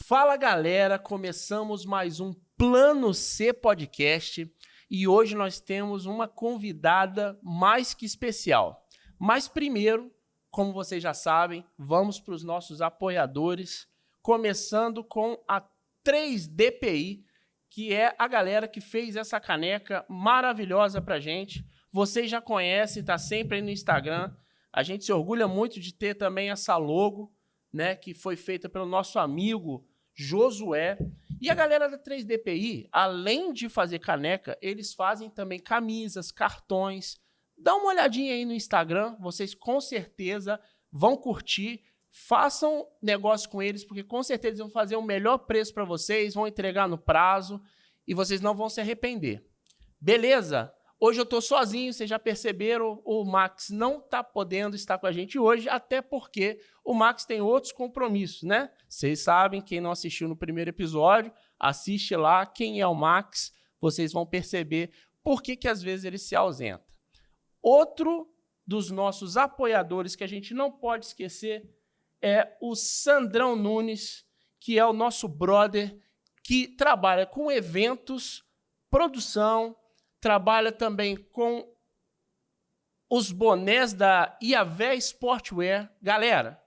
Fala galera, começamos mais um Plano C Podcast e hoje nós temos uma convidada mais que especial. Mas primeiro, como vocês já sabem, vamos para os nossos apoiadores, começando com a 3DPI, que é a galera que fez essa caneca maravilhosa pra gente. Vocês já conhecem, tá sempre aí no Instagram. A gente se orgulha muito de ter também essa logo, né, que foi feita pelo nosso amigo Josué. E a galera da 3DPI, além de fazer caneca, eles fazem também camisas, cartões. Dá uma olhadinha aí no Instagram, vocês com certeza vão curtir. Façam negócio com eles, porque com certeza eles vão fazer o melhor preço para vocês, vão entregar no prazo e vocês não vão se arrepender. Beleza? Hoje eu estou sozinho, vocês já perceberam, o Max não está podendo estar com a gente hoje, até porque o Max tem outros compromissos, né? Vocês sabem, quem não assistiu no primeiro episódio, assiste lá, quem é o Max, vocês vão perceber por que às vezes ele se ausenta. Outro dos nossos apoiadores que a gente não pode esquecer é o Sandrão Nunes, que é o nosso brother, que trabalha com eventos, produção, trabalha também com os bonés da Iavé Sportwear. Galera,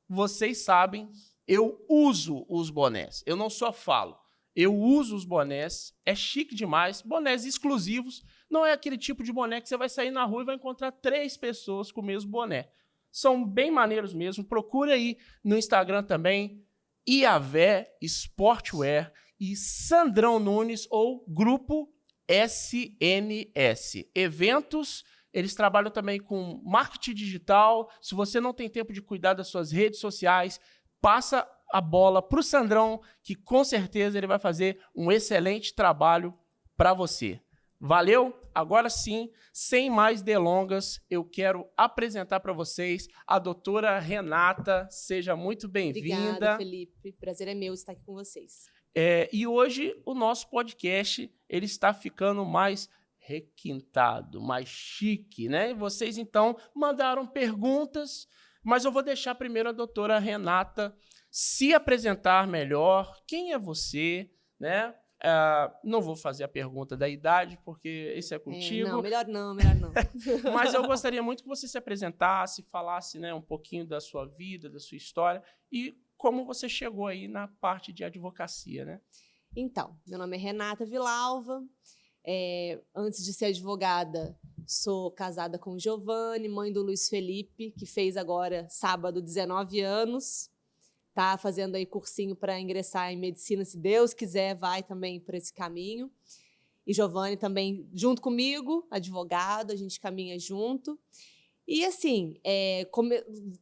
vocês sabem, eu uso os bonés. Eu não só falo, eu uso os bonés. É chique demais. Bonés exclusivos. Não é aquele tipo de boné que você vai sair na rua e vai encontrar 3 pessoas com o mesmo boné. São bem maneiros mesmo. Procura aí no Instagram também, Iavé Sportwear e Sandrão Nunes ou Grupo SNS. Eventos, eles trabalham também com marketing digital. Se você não tem tempo de cuidar das suas redes sociais, passa a bola para o Sandrão, que com certeza ele vai fazer um excelente trabalho para você. Valeu? Agora sim, sem mais delongas, eu quero apresentar para vocês a doutora Renata. Seja muito bem-vinda. Obrigada, Felipe. Prazer é meu estar aqui com vocês. E hoje o nosso podcast ele está ficando mais requintado, mais chique, né? E vocês, então, mandaram perguntas, mas eu vou deixar primeiro a doutora Renata se apresentar melhor. Quem é você, né? Não vou fazer a pergunta da idade, porque isso é contigo. Não, melhor não. Mas eu gostaria muito que você se apresentasse, falasse, né, um pouquinho da sua vida, da sua história e como você chegou aí na parte de advocacia, né? Então, meu nome é Renata Vilalva. Antes de ser advogada, sou casada com o Giovanni, mãe do Luiz Felipe, que fez agora, sábado, 19 anos. Tá fazendo aí cursinho para ingressar em medicina, se Deus quiser, vai também por esse caminho. E Giovanni também, junto comigo, advogado, a gente caminha junto. E assim,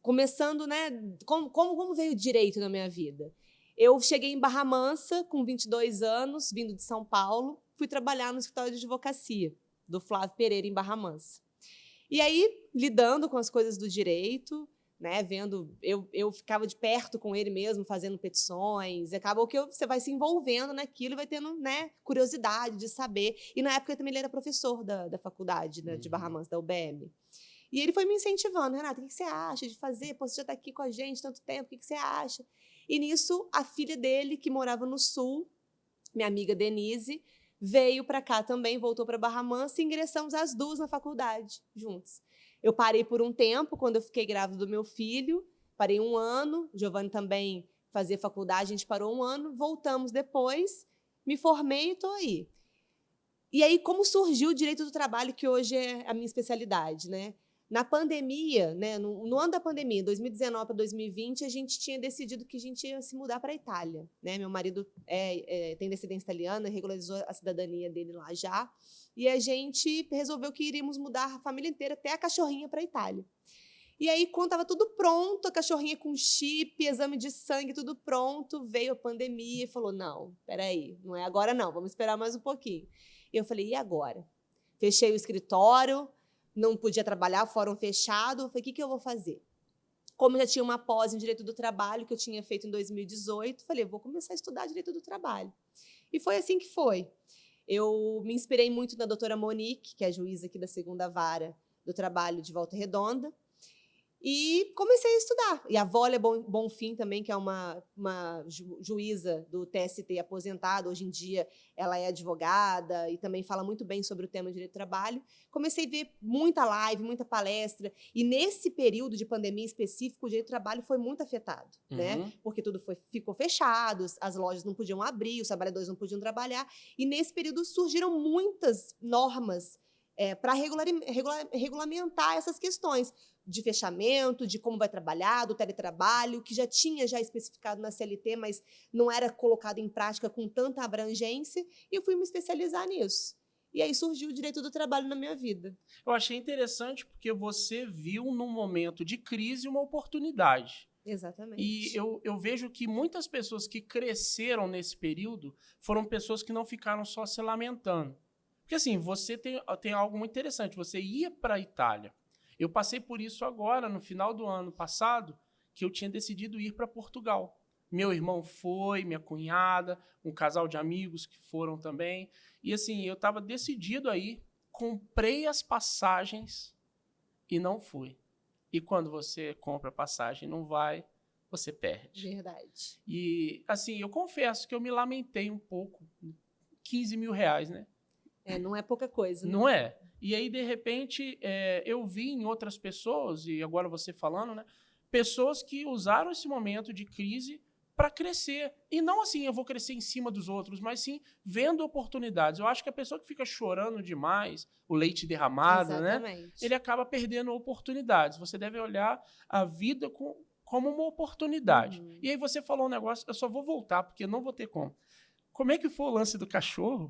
começando, né, como veio o direito na minha vida? Eu cheguei em Barra Mansa com 22 anos, vindo de São Paulo, fui trabalhar no escritório de advocacia do Flávio Pereira, em Barra Mansa. E aí, lidando com as coisas do direito, né, vendo, eu ficava de perto com ele mesmo, fazendo petições, e acabou que você vai se envolvendo naquilo e vai tendo, né, curiosidade de saber. E na época também ele era professor da faculdade, né, de Barra Mansa, da UBM. E ele foi me incentivando, Renata, o que você acha de fazer? Pô, você já está aqui com a gente tanto tempo, o que você acha? E nisso, a filha dele, que morava no Sul, minha amiga Denise, veio para cá também, voltou para Barra Mansa e ingressamos as duas na faculdade, juntos. Eu parei por um tempo, quando eu fiquei grávida do meu filho, parei 1 ano, o Giovanni também fazia faculdade, a gente parou 1 ano, voltamos depois, me formei e estou aí. E aí, como surgiu o direito do trabalho, que hoje é a minha especialidade, né? Na pandemia, né, no ano da pandemia, 2019 para 2020, a gente tinha decidido que a gente ia se mudar para a Itália. Né? Meu marido tem descendência italiana, regularizou a cidadania dele lá já. E a gente resolveu que iríamos mudar a família inteira, até a cachorrinha, para a Itália. E aí, quando estava tudo pronto, a cachorrinha com chip, exame de sangue, tudo pronto, veio a pandemia e falou, não, peraí, não é agora não, vamos esperar mais um pouquinho. E eu falei, e agora? Fechei o escritório, não podia trabalhar, fórum fechado. Eu falei, o que eu vou fazer? Como eu já tinha uma pós em Direito do Trabalho, que eu tinha feito em 2018, falei, vou começar a estudar Direito do Trabalho. E foi assim que foi. Eu me inspirei muito na doutora Monique, que é a juíza aqui da 2ª Vara do Trabalho de Volta Redonda, E comecei a estudar. E a Wólia Bonfim também, que é uma juíza do TST aposentada, hoje em dia ela é advogada e também fala muito bem sobre o tema de direito do trabalho. Comecei a ver muita live, muita palestra. E nesse período de pandemia específico, o direito do trabalho foi muito afetado, né? Porque tudo ficou fechado, as lojas não podiam abrir, os trabalhadores não podiam trabalhar. E nesse período surgiram muitas normas para regulamentar essas questões de fechamento, de como vai trabalhar, do teletrabalho, que já tinha especificado na CLT, mas não era colocado em prática com tanta abrangência, e eu fui me especializar nisso. E aí surgiu o direito do trabalho na minha vida. Eu achei interessante porque você viu num momento de crise uma oportunidade. Exatamente. E eu vejo que muitas pessoas que cresceram nesse período foram pessoas que não ficaram só se lamentando. Porque assim, você tem algo muito interessante, você ia para a Itália. Eu passei por isso agora, no final do ano passado, que eu tinha decidido ir para Portugal. Meu irmão foi, minha cunhada, um casal de amigos que foram também. E assim, eu estava decidido a ir, comprei as passagens e não fui. E quando você compra a passagem e não vai, você perde. Verdade. E assim, eu confesso que eu me lamentei um pouco. 15 mil reais, né? Não é pouca coisa. Né? Não é? E aí, de repente, eu vi em outras pessoas, e agora você falando, né? Pessoas que usaram esse momento de crise para crescer. E não assim, eu vou crescer em cima dos outros, mas sim vendo oportunidades. Eu acho que a pessoa que fica chorando demais, o leite derramado, né? Ele acaba perdendo oportunidades. Você deve olhar a vida como uma oportunidade. E aí você falou um negócio, eu só vou voltar, porque não vou ter como. Como é que foi o lance do cachorro?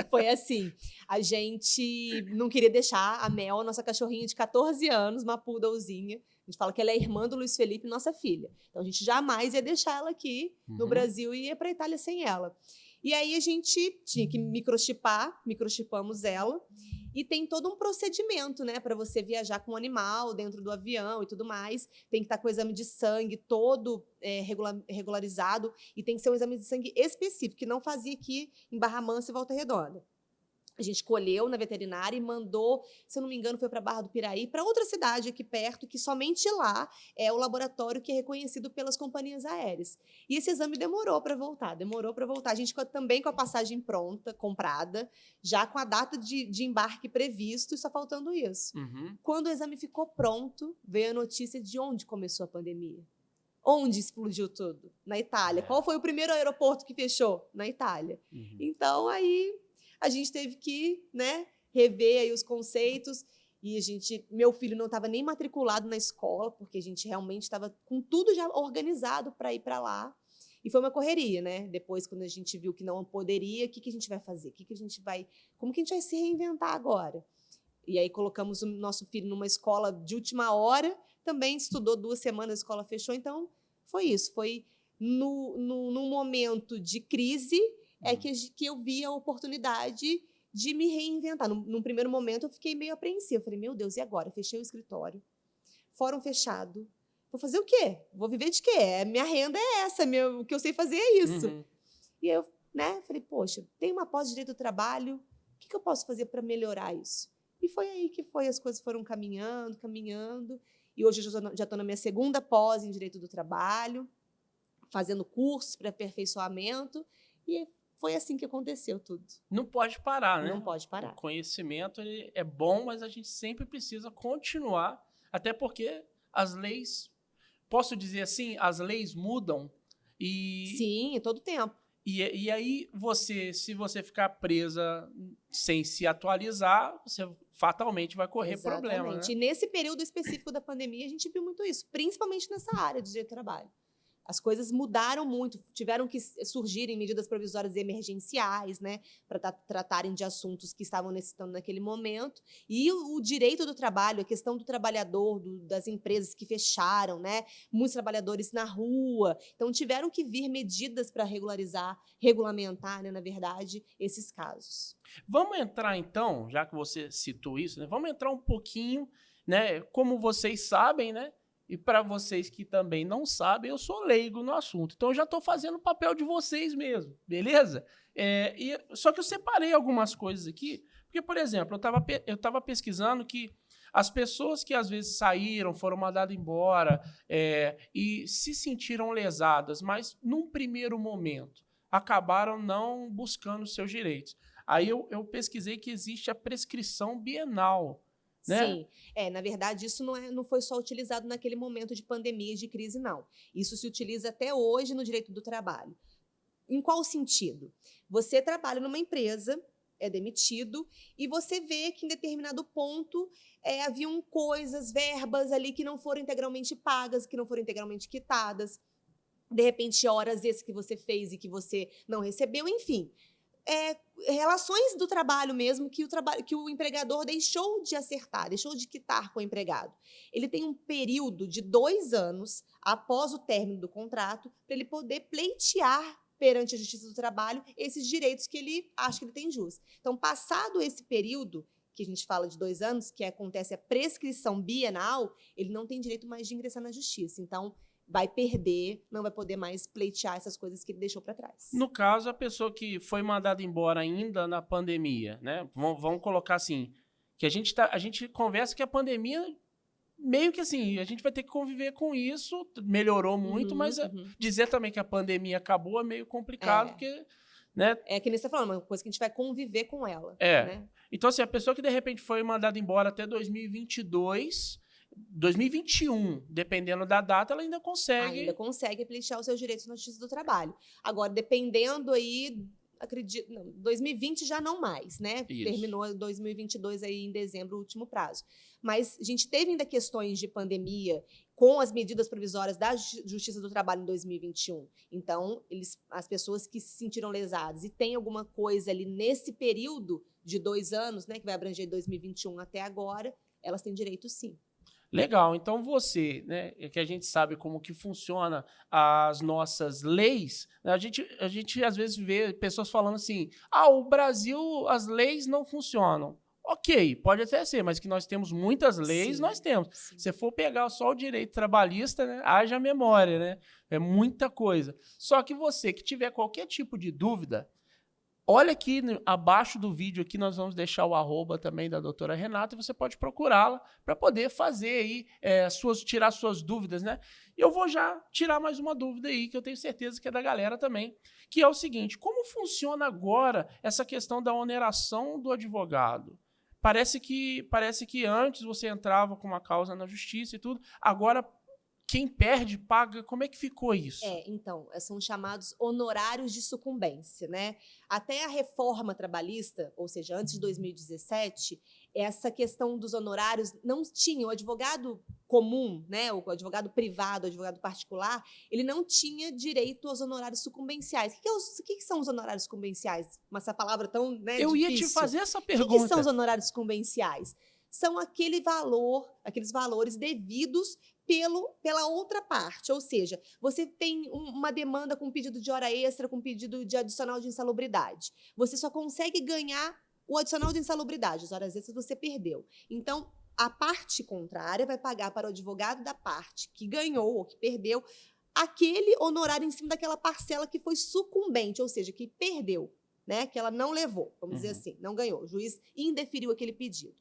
Foi assim, a gente não queria deixar a Mel, a nossa cachorrinha de 14 anos, uma poodlezinha. A gente fala que ela é irmã do Luiz Felipe, nossa filha. Então a gente jamais ia deixar ela aqui no Brasil e ia para a Itália sem ela. E aí a gente tinha que microchipamos ela. E tem todo um procedimento, né, para você viajar com o animal dentro do avião e tudo mais. Tem que estar com o exame de sangue todo regularizado e tem que ser um exame de sangue específico, que não fazia aqui em Barra Mansa e Volta Redonda. A gente colheu na veterinária e mandou, se eu não me engano, foi para Barra do Piraí, para outra cidade aqui perto, que somente lá é o laboratório que é reconhecido pelas companhias aéreas. E esse exame demorou para voltar. A gente também com a passagem pronta, comprada, já com a data de embarque previsto, e só faltando isso. Quando o exame ficou pronto, veio a notícia de onde começou a pandemia. Onde explodiu tudo? Na Itália. Qual foi o primeiro aeroporto que fechou? Na Itália. Então, aí a gente teve que, né, rever aí os conceitos. E meu filho não estava nem matriculado na escola, porque a gente realmente estava com tudo já organizado para ir para lá. E foi uma correria, né? Depois, quando a gente viu que não poderia, o que a gente vai fazer? Como que a gente vai se reinventar agora? E aí colocamos o nosso filho numa escola de última hora, também estudou 2 semanas, a escola fechou. Então, foi isso. Foi num momento de crise que eu vi a oportunidade de me reinventar. Num primeiro momento, eu fiquei meio apreensiva. Eu falei, meu Deus, e agora? Fechei o escritório. Fórum fechado. Vou fazer o quê? Vou viver de quê? Minha renda é essa, o que eu sei fazer é isso. E eu, né, falei, poxa, tem uma pós de direito do trabalho, o que eu posso fazer para melhorar isso? E foi aí que as coisas foram caminhando. E hoje eu já estou na minha 2ª pós em direito do trabalho, fazendo cursos para aperfeiçoamento, e foi assim que aconteceu tudo. Não pode parar, né? Não pode parar. O conhecimento ele é bom, mas a gente sempre precisa continuar, até porque as leis, posso dizer assim, as leis mudam e... Sim, todo tempo. E aí, se você ficar presa sem se atualizar, você fatalmente vai correr problema, né? E nesse período específico da pandemia, a gente viu muito isso, principalmente nessa área de direito do trabalho. As coisas mudaram muito, tiveram que surgirem medidas provisórias emergenciais, né, para tratarem de assuntos que estavam necessitando naquele momento. E o direito do trabalho, a questão do trabalhador, das empresas que fecharam, né, muitos trabalhadores na rua. Então, tiveram que vir medidas para regulamentar, né, na verdade, esses casos. Vamos entrar, então, já que você citou isso, né, vamos entrar um pouquinho, né, como vocês sabem, né, e para vocês que também não sabem, eu sou leigo no assunto. Então, eu já estou fazendo o papel de vocês mesmo, beleza? Só que eu separei algumas coisas aqui, porque, por exemplo, eu estava pesquisando que As pessoas que às vezes saíram, foram mandadas embora e se sentiram lesadas, mas num primeiro momento acabaram não buscando seus direitos. Aí eu pesquisei que existe a prescrição bienal, né? Sim, na verdade, isso não foi só utilizado naquele momento de pandemia e de crise, não. Isso se utiliza até hoje no direito do trabalho. Em qual sentido? Você trabalha numa empresa, é demitido, e você vê que em determinado ponto haviam coisas, verbas ali que não foram integralmente pagas, que não foram integralmente quitadas, de repente horas extras que você fez e que você não recebeu, enfim. Relações do trabalho mesmo que o empregador deixou de acertar, deixou de quitar com o empregado. Ele tem um período de 2 anos após o término do contrato para ele poder pleitear perante a Justiça do Trabalho esses direitos que ele acha que ele tem jus. Então, passado esse período, que a gente fala de 2 anos, que acontece a prescrição bienal, ele não tem direito mais de ingressar na Justiça. Então, vai perder, não vai poder mais pleitear essas coisas que ele deixou para trás. No caso, a pessoa que foi mandada embora ainda na pandemia, né? Vamos colocar assim, que a gente conversa que a pandemia meio que assim, a gente vai ter que conviver com isso, melhorou muito, mas dizer também que a pandemia acabou é meio complicado, porque, né? É que nem você tá falando, uma coisa que a gente vai conviver com ela. Né? Então, assim, a pessoa que de repente foi mandada embora até 2022... 2021, dependendo da data, ela ainda consegue... Ainda consegue pleitear os seus direitos na Justiça do Trabalho. Agora, dependendo aí, acredito... Não, 2020 já não mais, né? Isso. Terminou 2022 aí em dezembro, o último prazo. Mas a gente teve ainda questões de pandemia com as medidas provisórias da Justiça do Trabalho em 2021. Então, as pessoas que se sentiram lesadas e tem alguma coisa ali nesse período de 2 anos, né, que vai abranger 2021 até agora, elas têm direito sim. Legal, então você, né, que a gente sabe como que funciona as nossas leis, né, a gente às vezes vê pessoas falando assim, o Brasil, as leis não funcionam. Ok, pode até ser, mas que nós temos muitas leis, Sim, nós temos. sim. Se for pegar só o direito trabalhista, né, haja memória, né? É muita coisa. Só que você que tiver qualquer tipo de dúvida, olha aqui abaixo do vídeo, aqui nós vamos deixar o @ também da doutora Renata, e você pode procurá-la para poder fazer aí, tirar suas dúvidas, né? E eu vou já tirar mais uma dúvida aí, que eu tenho certeza que é da galera também, que é o seguinte, como funciona agora essa questão da oneração do advogado? Parece que antes você entrava com uma causa na justiça e tudo, agora quem perde paga, como é que ficou isso? Então, são chamados honorários de sucumbência, né? Até a reforma trabalhista, ou seja, antes de 2017, essa questão dos honorários não tinha. O advogado comum, né, o advogado privado, o advogado particular, ele não tinha direito aos honorários sucumbenciais. O que são os honorários sucumbenciais? Essa palavra tão difícil. Eu ia te fazer essa pergunta. O que são os honorários sucumbenciais? São aqueles valores devidos pela outra parte, ou seja, você tem uma demanda com pedido de hora extra, com pedido de adicional de insalubridade. Você só consegue ganhar o adicional de insalubridade, as horas extras você perdeu. Então, a parte contrária vai pagar para o advogado da parte que ganhou ou que perdeu aquele honorário em cima daquela parcela que foi sucumbente, ou seja, que perdeu, né? Que ela não levou, vamos dizer assim, não ganhou. O juiz indeferiu aquele pedido.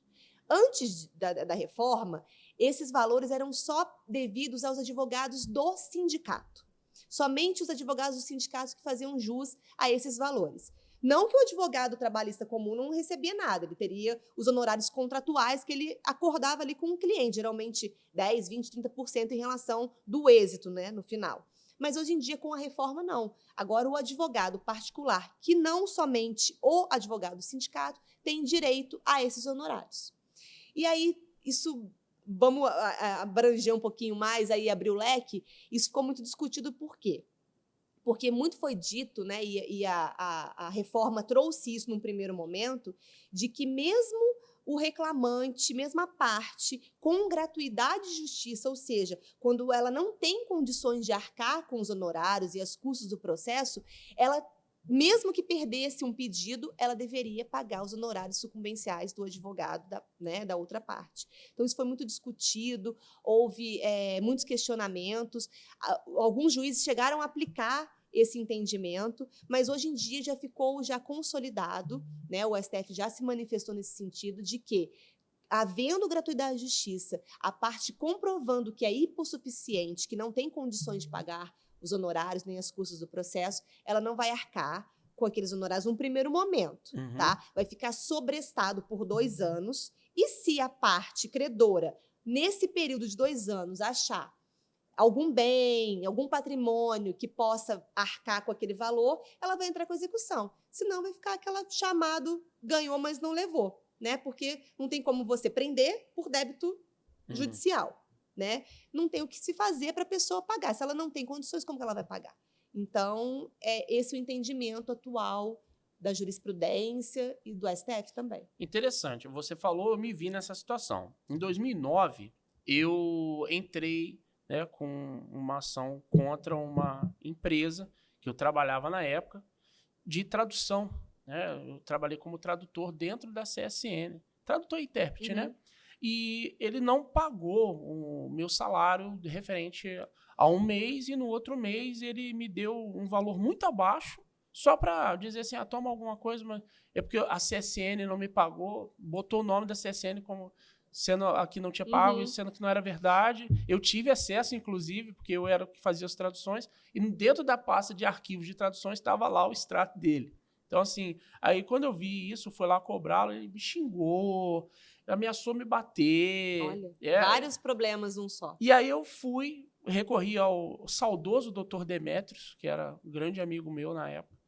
Antes da reforma, esses valores eram só devidos aos advogados do sindicato. Somente os advogados dos sindicatos que faziam jus a esses valores. Não que o advogado trabalhista comum não recebia nada, ele teria os honorários contratuais que ele acordava ali com o cliente, geralmente 10%, 20%, 30% em relação do êxito, né, no final. Mas hoje em dia, com a reforma, não. Agora, o advogado particular, que não somente o advogado do sindicato, tem direito a esses honorários. E aí, isso, vamos abranger um pouquinho mais, aí abrir o leque, isso ficou muito discutido por quê? Porque muito foi dito, né, e a reforma trouxe isso num primeiro momento, de que mesmo o reclamante, mesmo a parte, com gratuidade de justiça, ou seja, quando ela não tem condições de arcar com os honorários e os custos do processo, ela, mesmo que perdesse um pedido, ela deveria pagar os honorários sucumbenciais do advogado da outra parte. Então, isso foi muito discutido, houve muitos questionamentos, alguns juízes chegaram a aplicar esse entendimento, mas hoje em dia já ficou consolidado, né? O STF já se manifestou nesse sentido de que havendo gratuidade de justiça, a parte comprovando que é hipossuficiente, que não tem condições de pagar os honorários nem as custas do processo, ela não vai arcar com aqueles honorários num primeiro momento, tá? Vai ficar sobrestado por 2 anos, e se a parte credora, nesse período de 2 anos, achar algum bem, algum patrimônio que possa arcar com aquele valor, ela vai entrar com execução. Senão vai ficar aquela chamado ganhou, mas não levou, né? Porque não tem como você prender por débito judicial, né? Não tem o que se fazer para a pessoa pagar. Se ela não tem condições, como que ela vai pagar? Então, é esse o entendimento atual da jurisprudência e do STF também. Interessante. Você falou, eu me vi nessa situação. Em 2009, eu entrei, né, com uma ação contra uma empresa que eu trabalhava na época de tradução, né? Eu trabalhei como tradutor dentro da CSN, tradutor e intérprete, né? E ele não pagou o meu salário referente a um mês, e no outro mês ele me deu um valor muito abaixo, só para dizer assim, toma alguma coisa, mas é porque a CSN não me pagou, botou o nome da CSN como sendo a que não tinha pago, sendo que não era verdade. Eu tive acesso, inclusive, porque eu era o que fazia as traduções, e dentro da pasta de arquivos de traduções estava lá o extrato dele. Então, assim, aí quando eu vi isso, fui lá cobrá-lo, ele me xingou, ameaçou me bater. Olha, vários problemas num só. E aí eu recorri ao saudoso Dr. Demétrios, que era um grande amigo meu na época,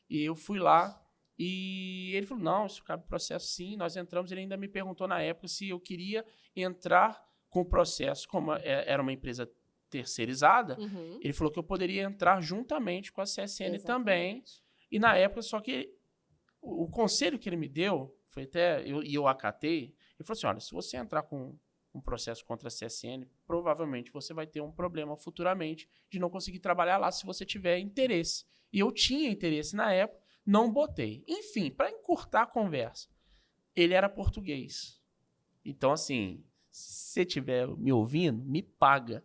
e eu fui lá, e ele falou, não, isso cabe processo sim, nós entramos, ele ainda me perguntou na época se eu queria entrar com o processo, como era uma empresa terceirizada, ele falou que eu poderia entrar juntamente com a CSN também, e na época, só que o conselho que ele me deu, foi até, eu acatei, ele falou assim, olha, se você entrar com um processo contra a CSN, provavelmente você vai ter um problema futuramente de não conseguir trabalhar lá se você tiver interesse. E eu tinha interesse na época, não botei. Enfim, para encurtar a conversa, ele era português. Então, assim, se você estiver me ouvindo, me paga.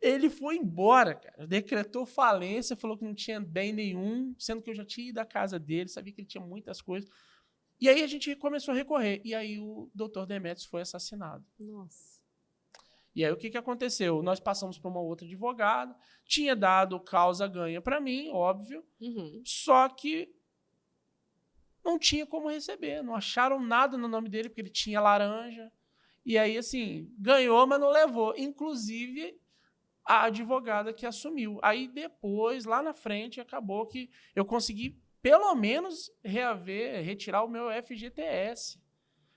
Ele foi embora, cara. Decretou falência, falou que não tinha bem nenhum, sendo que eu já tinha ido à casa dele, sabia que ele tinha muitas coisas. E aí a gente começou a recorrer. E aí o Dr. Demétrios foi assassinado. Nossa. E aí o que aconteceu? Nós passamos para uma outra advogada, tinha dado causa ganha para mim, óbvio, só que não tinha como receber, não acharam nada no nome dele, porque ele tinha laranja. E aí, assim, ganhou, mas não levou. Inclusive, a advogada que assumiu. Aí depois, lá na frente, acabou que eu consegui, pelo menos, retirar o meu FGTS.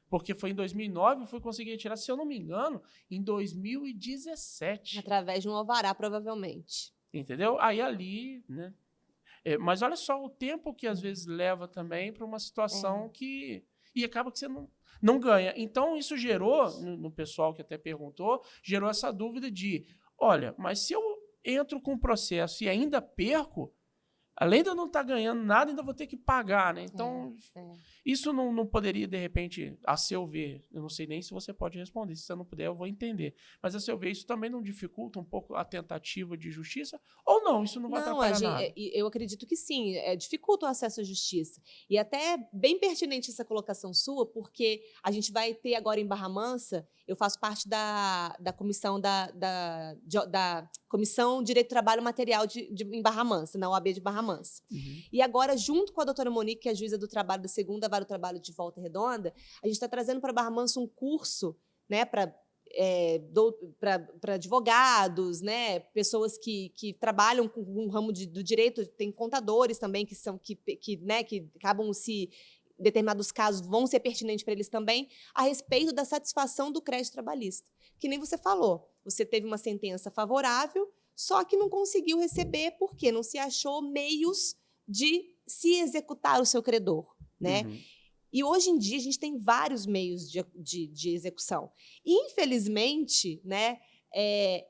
Porque foi em 2009, eu fui conseguir retirar, se eu não me engano, em 2017. Através de um alvará, provavelmente. Entendeu? Aí ali, né? Mas olha só o tempo que às vezes leva também para uma situação que... E acaba que você não ganha. Então isso gerou, no pessoal que até perguntou, gerou essa dúvida de, olha, mas se eu entro com o processo e ainda perco, além de eu não estar ganhando nada, ainda vou ter que pagar, né? Então, isso não poderia, de repente, a seu ver, eu não sei nem se você pode responder, se você não puder, eu vou entender. Mas, a seu ver, isso também não dificulta um pouco a tentativa de justiça? Ou não, isso não vai atrapalhar nada? Eu acredito que sim, dificulta o acesso à justiça. E até bem pertinente essa colocação sua, porque a gente vai ter agora em Barra Mansa, eu faço parte da comissão da Comissão Direito do Trabalho Material em Barra Mansa, na OAB de Barra Mansa. E agora, junto com a doutora Monique, que é a juíza do trabalho da segunda vara do trabalho de Volta Redonda, a gente está trazendo para Barra Mansa um curso, né, para advogados, né, pessoas que trabalham com um ramo do direito, tem contadores também que acabam se determinados casos vão ser pertinentes para eles também, a respeito da satisfação do crédito trabalhista. Que nem você falou, você teve uma sentença favorável, só que não conseguiu receber porque não se achou meios de se executar o seu credor, né? E hoje em dia a gente tem vários meios de execução. Infelizmente, né,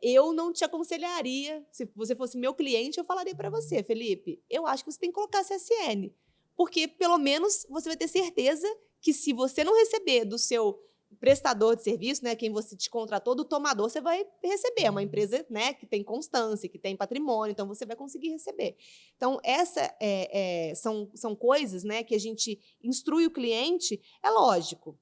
eu não te aconselharia, se você fosse meu cliente, eu falaria para você, Felipe, eu acho que você tem que colocar CSN, porque pelo menos você vai ter certeza que se você não receber do seu prestador de serviço, né, quem você te contratou, do tomador, você vai receber. É uma empresa, né, que tem constância, que tem patrimônio, então você vai conseguir receber. Então, são coisas, né, que a gente instrui o cliente. É lógico,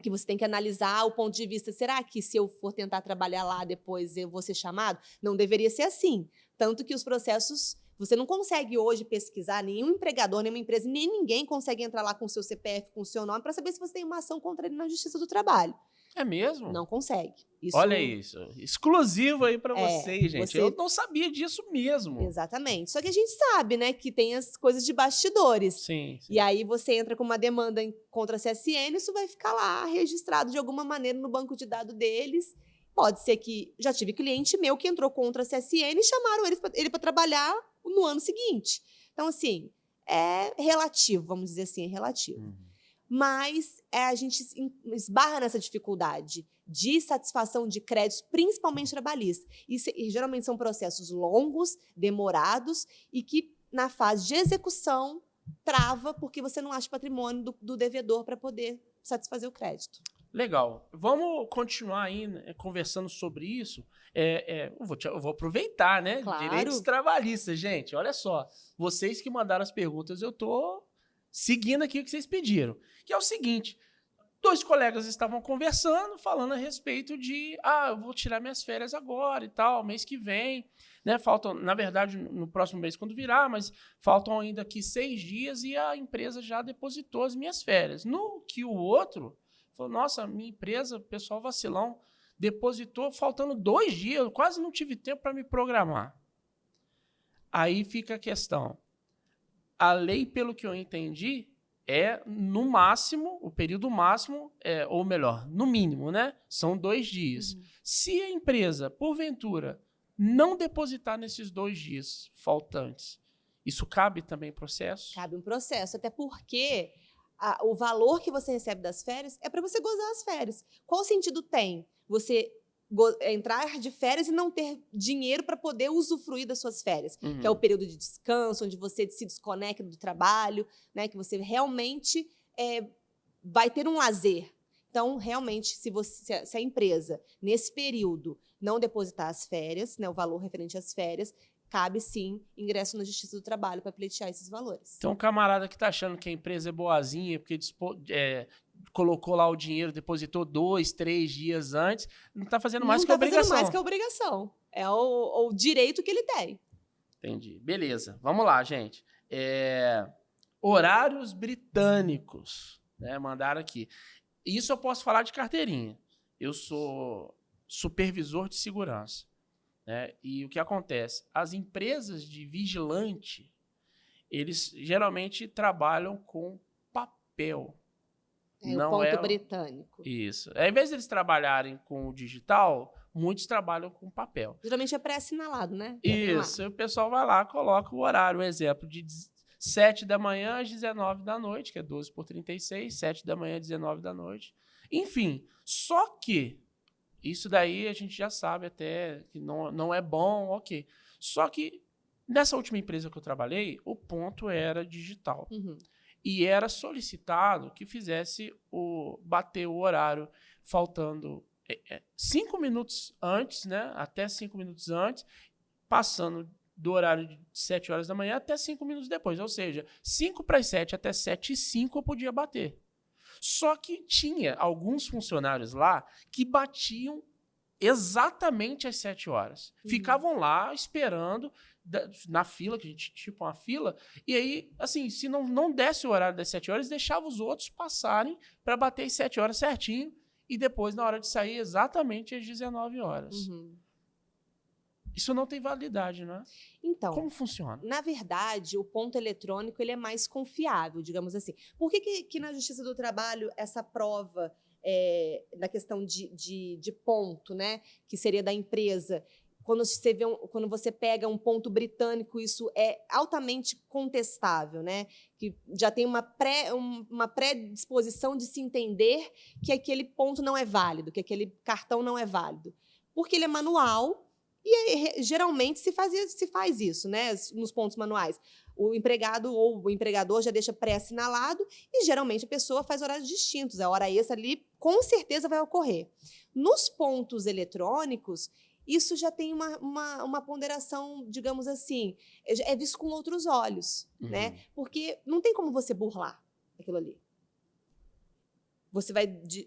que você tem que analisar o ponto de vista, será que se eu for tentar trabalhar lá depois eu vou ser chamado? Não deveria ser assim. Tanto que os processos, você não consegue hoje pesquisar, nenhum empregador, nenhuma empresa, nem ninguém consegue entrar lá com o seu CPF, com o seu nome, para saber se você tem uma ação contra ele na Justiça do Trabalho. É mesmo? Não consegue. Olha isso. Exclusivo aí para vocês, gente. você- Eu não sabia disso mesmo. Exatamente. Só que a gente sabe, né, que tem as coisas de bastidores. Sim. E aí você entra com uma demanda contra a CSN, isso vai ficar lá registrado de alguma maneira no banco de dados deles. Pode ser que já tive cliente meu que entrou contra a CSN e chamaram ele para trabalhar no ano seguinte. Então, assim, é relativo, vamos dizer assim, é relativo. Mas a gente esbarra nessa dificuldade de satisfação de créditos, principalmente trabalhistas. E geralmente são processos longos, demorados e que, na fase de execução, trava porque você não acha patrimônio do devedor para poder satisfazer o crédito. Legal. Vamos continuar aí, né, conversando sobre isso. Eu vou aproveitar, né? Claro. Direitos trabalhistas, gente. Olha só. Vocês que mandaram as perguntas, eu tô seguindo aqui o que vocês pediram. Que é o seguinte: 2 colegas estavam conversando, falando a respeito de eu vou tirar minhas férias agora e tal, mês que vem, né? Faltam, na verdade, no próximo mês quando virar, mas faltam ainda aqui 6 dias e a empresa já depositou as minhas férias. No que o outro falou, nossa, minha empresa, pessoal vacilão, depositou faltando 2 dias, eu quase não tive tempo para me programar. Aí fica a questão. A lei, pelo que eu entendi, no máximo, o período máximo, ou melhor, no mínimo, né? São 2 dias. Se a empresa, porventura, não depositar nesses 2 dias faltantes, isso cabe também processo? Cabe um processo, até porque o valor que você recebe das férias é para você gozar as férias. Qual sentido tem você entrar de férias e não ter dinheiro para poder usufruir das suas férias? Que é o período de descanso, onde você se desconecta do trabalho, né? Que você realmente vai ter um lazer. Então, realmente, se a empresa, nesse período, não depositar as férias, né, o valor referente às férias, cabe, sim, ingresso na Justiça do Trabalho para pleitear esses valores. Então, um camarada que está achando que a empresa é boazinha, porque colocou lá o dinheiro, depositou 2, 3 dias antes, não está fazendo mais que obrigação. Não está fazendo mais que obrigação. É o direito que ele tem. Entendi. Beleza. Vamos lá, gente. Horários britânicos, né? Mandaram aqui. Isso eu posso falar de carteirinha. Eu sou supervisor de segurança. Né? E o que acontece? As empresas de vigilante, eles geralmente trabalham com papel. O ponto britânico. Isso. Ao invés de eles trabalharem com o digital, muitos trabalham com papel. Geralmente é pré-assinalado, né? Isso. O pessoal vai lá, coloca o horário. Um exemplo de 7 da manhã às 19 da noite, que é 12 por 36, 7 da manhã às 19 da noite. Enfim, só que isso daí a gente já sabe até que não é bom, ok. Só que nessa última empresa que eu trabalhei, o ponto era digital. E era solicitado que fizesse bater o horário faltando 5 minutos antes, né? Até 5 minutos antes, passando do horário de 7 horas da manhã até 5 minutos depois. Ou seja, 5 para as 7 até 7h05 eu podia bater. Só que tinha alguns funcionários lá que batiam exatamente às 7 horas. Ficavam lá esperando na fila, que a gente tipo uma fila, e aí, assim, se não desse o horário das 7 horas, deixava os outros passarem para bater às 7 horas certinho e depois, na hora de sair, exatamente às 19 horas. Isso não tem validade, né? Então, como funciona? Na verdade, o ponto eletrônico ele é mais confiável, digamos assim. Por que na Justiça do Trabalho essa prova da questão de ponto, né, que seria da empresa, quando você pega um ponto britânico, isso é altamente contestável, né? Que já tem uma predisposição de se entender que aquele ponto não é válido, que aquele cartão não é válido. Porque ele é manual. E geralmente se faz isso, né? Nos pontos manuais. O empregado ou o empregador já deixa pré-assinalado e geralmente a pessoa faz horários distintos. A hora extra ali com certeza vai ocorrer. Nos pontos eletrônicos, isso já tem uma ponderação, digamos assim, é visto com outros olhos, né? Porque não tem como você burlar aquilo ali.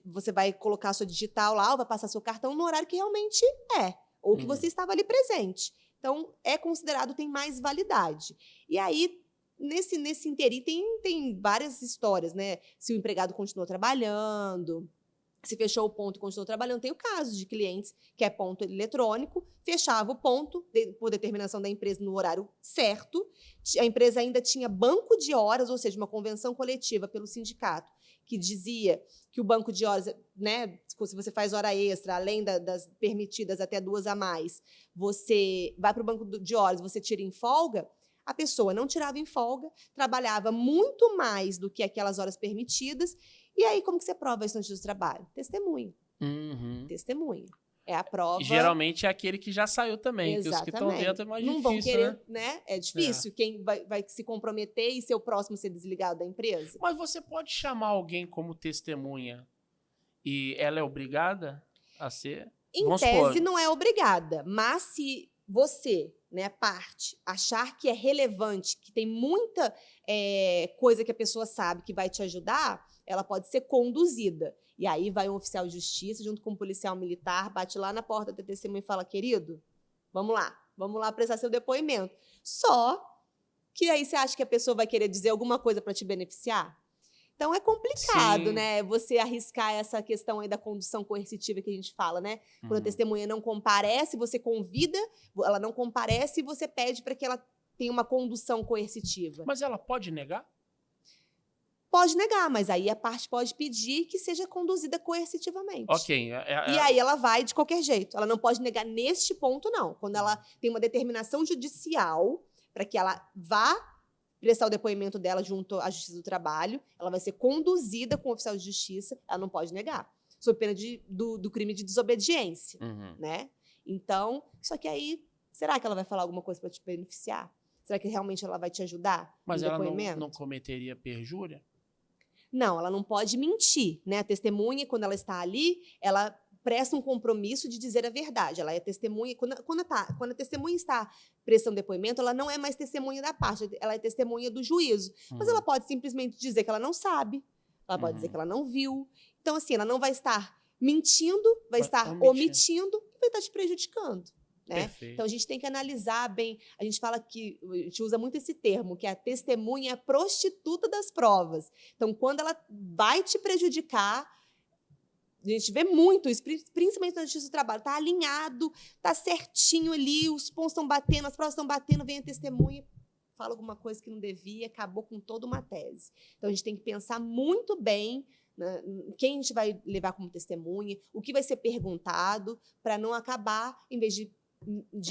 você vai colocar a sua digital lá, ou vai passar seu cartão no horário que realmente ou que você estava ali presente. Então, é considerado, tem mais validade. E aí, nesse interim, tem várias histórias, né? Se o empregado continuou trabalhando, se fechou o ponto e continuou trabalhando. Tem o caso de clientes que é ponto eletrônico, fechava o ponto, por determinação da empresa, no horário certo. A empresa ainda tinha banco de horas, ou seja, uma convenção coletiva pelo sindicato, que dizia que o banco de horas, né, se você faz hora extra, além das permitidas até 2 a mais, você vai para o banco de horas, você tira em folga. A pessoa não tirava em folga, trabalhava muito mais do que aquelas horas permitidas. E aí, como que você prova isso no justiça do trabalho? Testemunho. Testemunho. É a prova. E geralmente é aquele que já saiu também, Exatamente. que os que estão dentro é mais não difícil, vão querer, né? É difícil. É. Quem vai se comprometer e ser o próximo a ser desligado da empresa? Mas você pode chamar alguém como testemunha e ela é obrigada a ser? Em Vamos tese, supor, não é obrigada. Mas se você, né, parte, achar que é relevante, que tem muita coisa que a pessoa sabe que vai te ajudar, ela pode ser conduzida. E aí vai um oficial de justiça, junto com um policial militar, bate lá na porta da testemunha e fala, querido, vamos lá prestar seu depoimento. Só que aí você acha que a pessoa vai querer dizer alguma coisa para te beneficiar? Então é complicado, Sim. né? Você arriscar essa questão aí da condução coercitiva que a gente fala, né? Quando a testemunha não comparece, você convida, ela não comparece e você pede para que ela tenha uma condução coercitiva. Mas ela pode negar? Pode negar, mas aí a parte pode pedir que seja conduzida coercitivamente. Ok. E aí ela vai de qualquer jeito. Ela não pode negar neste ponto, não. Quando ela tem uma determinação judicial para que ela vá prestar o depoimento dela junto à Justiça do Trabalho, ela vai ser conduzida com o oficial de justiça, ela não pode negar, sob pena do crime de desobediência, né? Então, só que aí, será que ela vai falar alguma coisa para te beneficiar? Será que realmente ela vai te ajudar Mas no ela depoimento? não cometeria perjúria? Não, ela não pode mentir, né? A testemunha, quando ela está ali, ela presta um compromisso de dizer a verdade. Ela é testemunha. Quando a testemunha está prestando depoimento, ela não é mais testemunha da parte, ela é testemunha do juízo. Mas ela pode simplesmente dizer que ela não sabe, ela pode dizer que ela não viu. Então, assim, ela não vai estar mentindo, vai estar omitindo e vai estar te prejudicando. Né? Então, a gente tem que analisar bem. A gente fala que, a gente usa muito esse termo, que a testemunha é a prostituta das provas. Então, quando ela vai te prejudicar, a gente vê muito isso, principalmente na Justiça do Trabalho. Está alinhado, está certinho ali, os pontos estão batendo, as provas estão batendo, vem a testemunha, fala alguma coisa que não devia, acabou com toda uma tese. Então, a gente tem que pensar muito bem, né, quem a gente vai levar como testemunha, o que vai ser perguntado, para não acabar, em vez de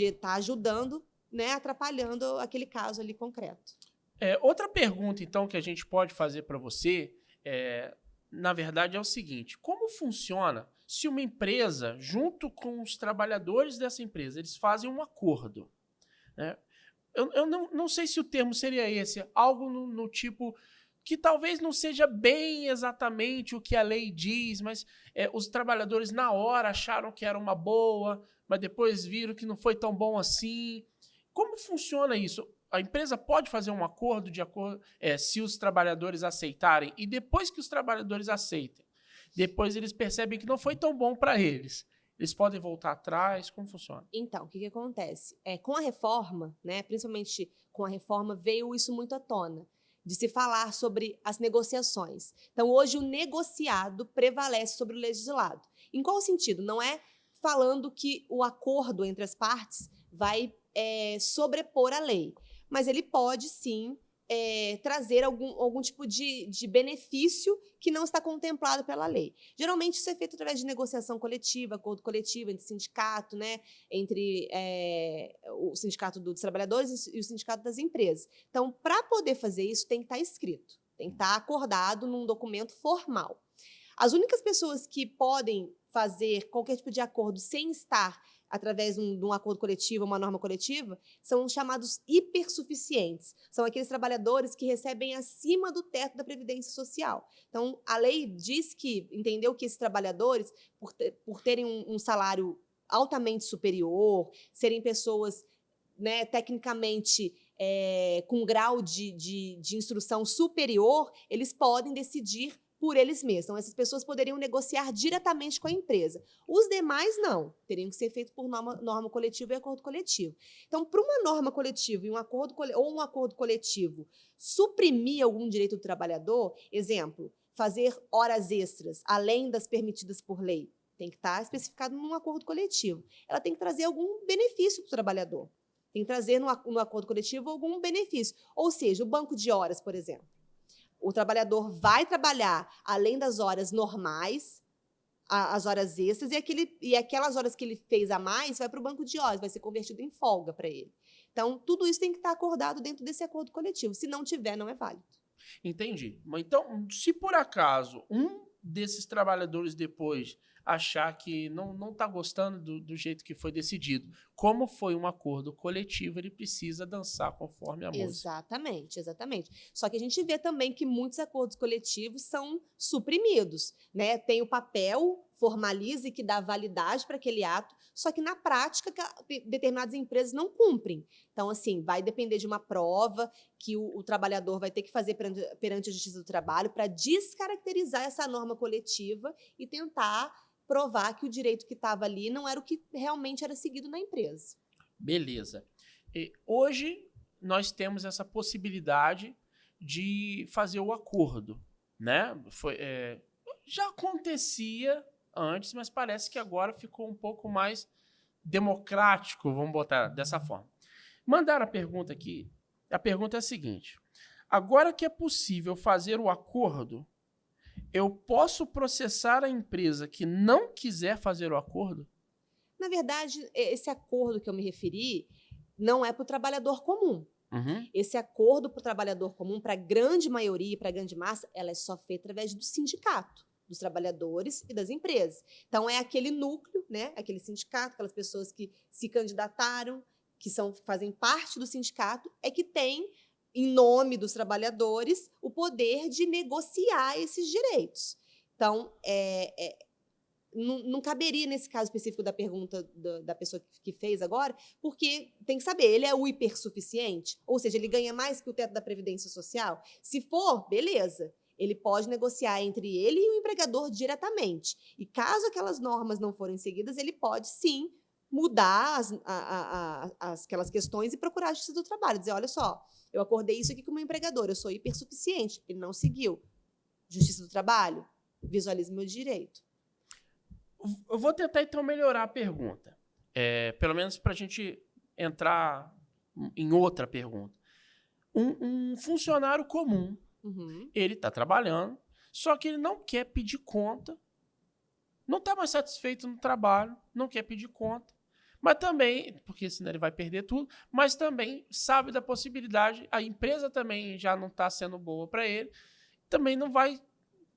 estar ajudando, né, atrapalhando aquele caso ali concreto. Outra pergunta, então, que a gente pode fazer para você, na verdade, é o seguinte: como funciona se uma empresa, junto com os trabalhadores dessa empresa, eles fazem um acordo? Né? Eu não sei se o termo seria esse, algo no tipo que talvez não seja bem exatamente o que a lei diz, mas os trabalhadores na hora acharam que era uma boa, mas depois viram que não foi tão bom assim. Como funciona isso? A empresa pode fazer um acordo se os trabalhadores aceitarem, e depois que os trabalhadores aceitem, depois eles percebem que não foi tão bom para eles. Eles podem voltar atrás? Como funciona? Então, o que acontece? Com a reforma, né, principalmente com a reforma, veio isso muito à tona, de se falar sobre as negociações. Então, hoje, o negociado prevalece sobre o legislado. Em qual sentido? Não é falando que o acordo entre as partes vai sobrepor a lei, mas ele pode, sim, trazer algum tipo de benefício que não está contemplado pela lei. Geralmente, isso é feito através de negociação coletiva, acordo coletivo entre sindicato, né, entre o sindicato dos trabalhadores e o sindicato das empresas. Então, para poder fazer isso, tem que estar escrito, tem que estar acordado num documento formal. As únicas pessoas que podem fazer qualquer tipo de acordo sem estar através de um acordo coletivo, uma norma coletiva, são os chamados hipersuficientes. São aqueles trabalhadores que recebem acima do teto da Previdência Social. Então, a lei diz que, entendeu que esses trabalhadores, por terem um salário altamente superior, serem pessoas, né, tecnicamente com grau de instrução superior, eles podem decidir por eles mesmos. Então, essas pessoas poderiam negociar diretamente com a empresa. Os demais, não. Teriam que ser feito por norma coletiva e acordo coletivo. Então, para uma norma coletiva e um acordo coletivo suprimir algum direito do trabalhador, exemplo, fazer horas extras além das permitidas por lei, tem que estar especificado num acordo coletivo. Ela tem que trazer algum benefício para o trabalhador. Tem que trazer no acordo coletivo algum benefício. Ou seja, o banco de horas, por exemplo. O trabalhador vai trabalhar além das horas normais, as horas extras, e aquelas horas que ele fez a mais vai para o banco de horas, vai ser convertido em folga para ele. Então, tudo isso tem que estar acordado dentro desse acordo coletivo. Se não tiver, não é válido. Entendi. Então, se por acaso um desses trabalhadores depois achar que não está gostando do jeito que foi decidido, como foi um acordo coletivo, ele precisa dançar conforme a música. Exatamente, exatamente. Só que a gente vê também que muitos acordos coletivos são suprimidos, né? Tem o papel, formaliza e que dá validade para aquele ato, só que na prática determinadas empresas não cumprem. Então, assim, vai depender de uma prova que o trabalhador vai ter que fazer perante a Justiça do Trabalho para descaracterizar essa norma coletiva e tentar provar que o direito que estava ali não era o que realmente era seguido na empresa. Beleza. Hoje, nós temos essa possibilidade de fazer o acordo, né? Já acontecia antes, mas parece que agora ficou um pouco mais democrático, vamos botar dessa forma. Mandaram a pergunta aqui. A pergunta é a seguinte: agora que é possível fazer o acordo, eu posso processar a empresa que não quiser fazer o acordo? Na verdade, esse acordo que eu me referi não é para o trabalhador comum. Uhum. Esse acordo para o trabalhador comum, para a grande maioria e para a grande massa, ela é só feita através do sindicato, dos trabalhadores e das empresas. Então, é aquele núcleo, né? Aquele sindicato, aquelas pessoas que se candidataram, que fazem parte do sindicato, é que tem, em nome dos trabalhadores, o poder de negociar esses direitos. Então, não caberia nesse caso específico da pergunta da pessoa que fez agora, porque tem que saber, ele é o hipersuficiente? Ou seja, ele ganha mais que o teto da Previdência Social? Se for, beleza. Ele pode negociar entre ele e o empregador diretamente. E caso aquelas normas não forem seguidas, ele pode, sim, mudar aquelas questões e procurar a Justiça do Trabalho. Dizer, olha só, eu acordei isso aqui com o meu empregador, eu sou hipersuficiente, ele não seguiu. Justiça do Trabalho, visualize meu direito. Eu vou tentar, então, melhorar a pergunta. Pelo menos para a gente entrar em outra pergunta. Um funcionário comum, ele está trabalhando, só que ele não quer pedir conta, não está mais satisfeito no trabalho, não quer pedir conta, mas também, porque senão ele vai perder tudo, mas também sabe da possibilidade, a empresa também já não está sendo boa para ele, também não vai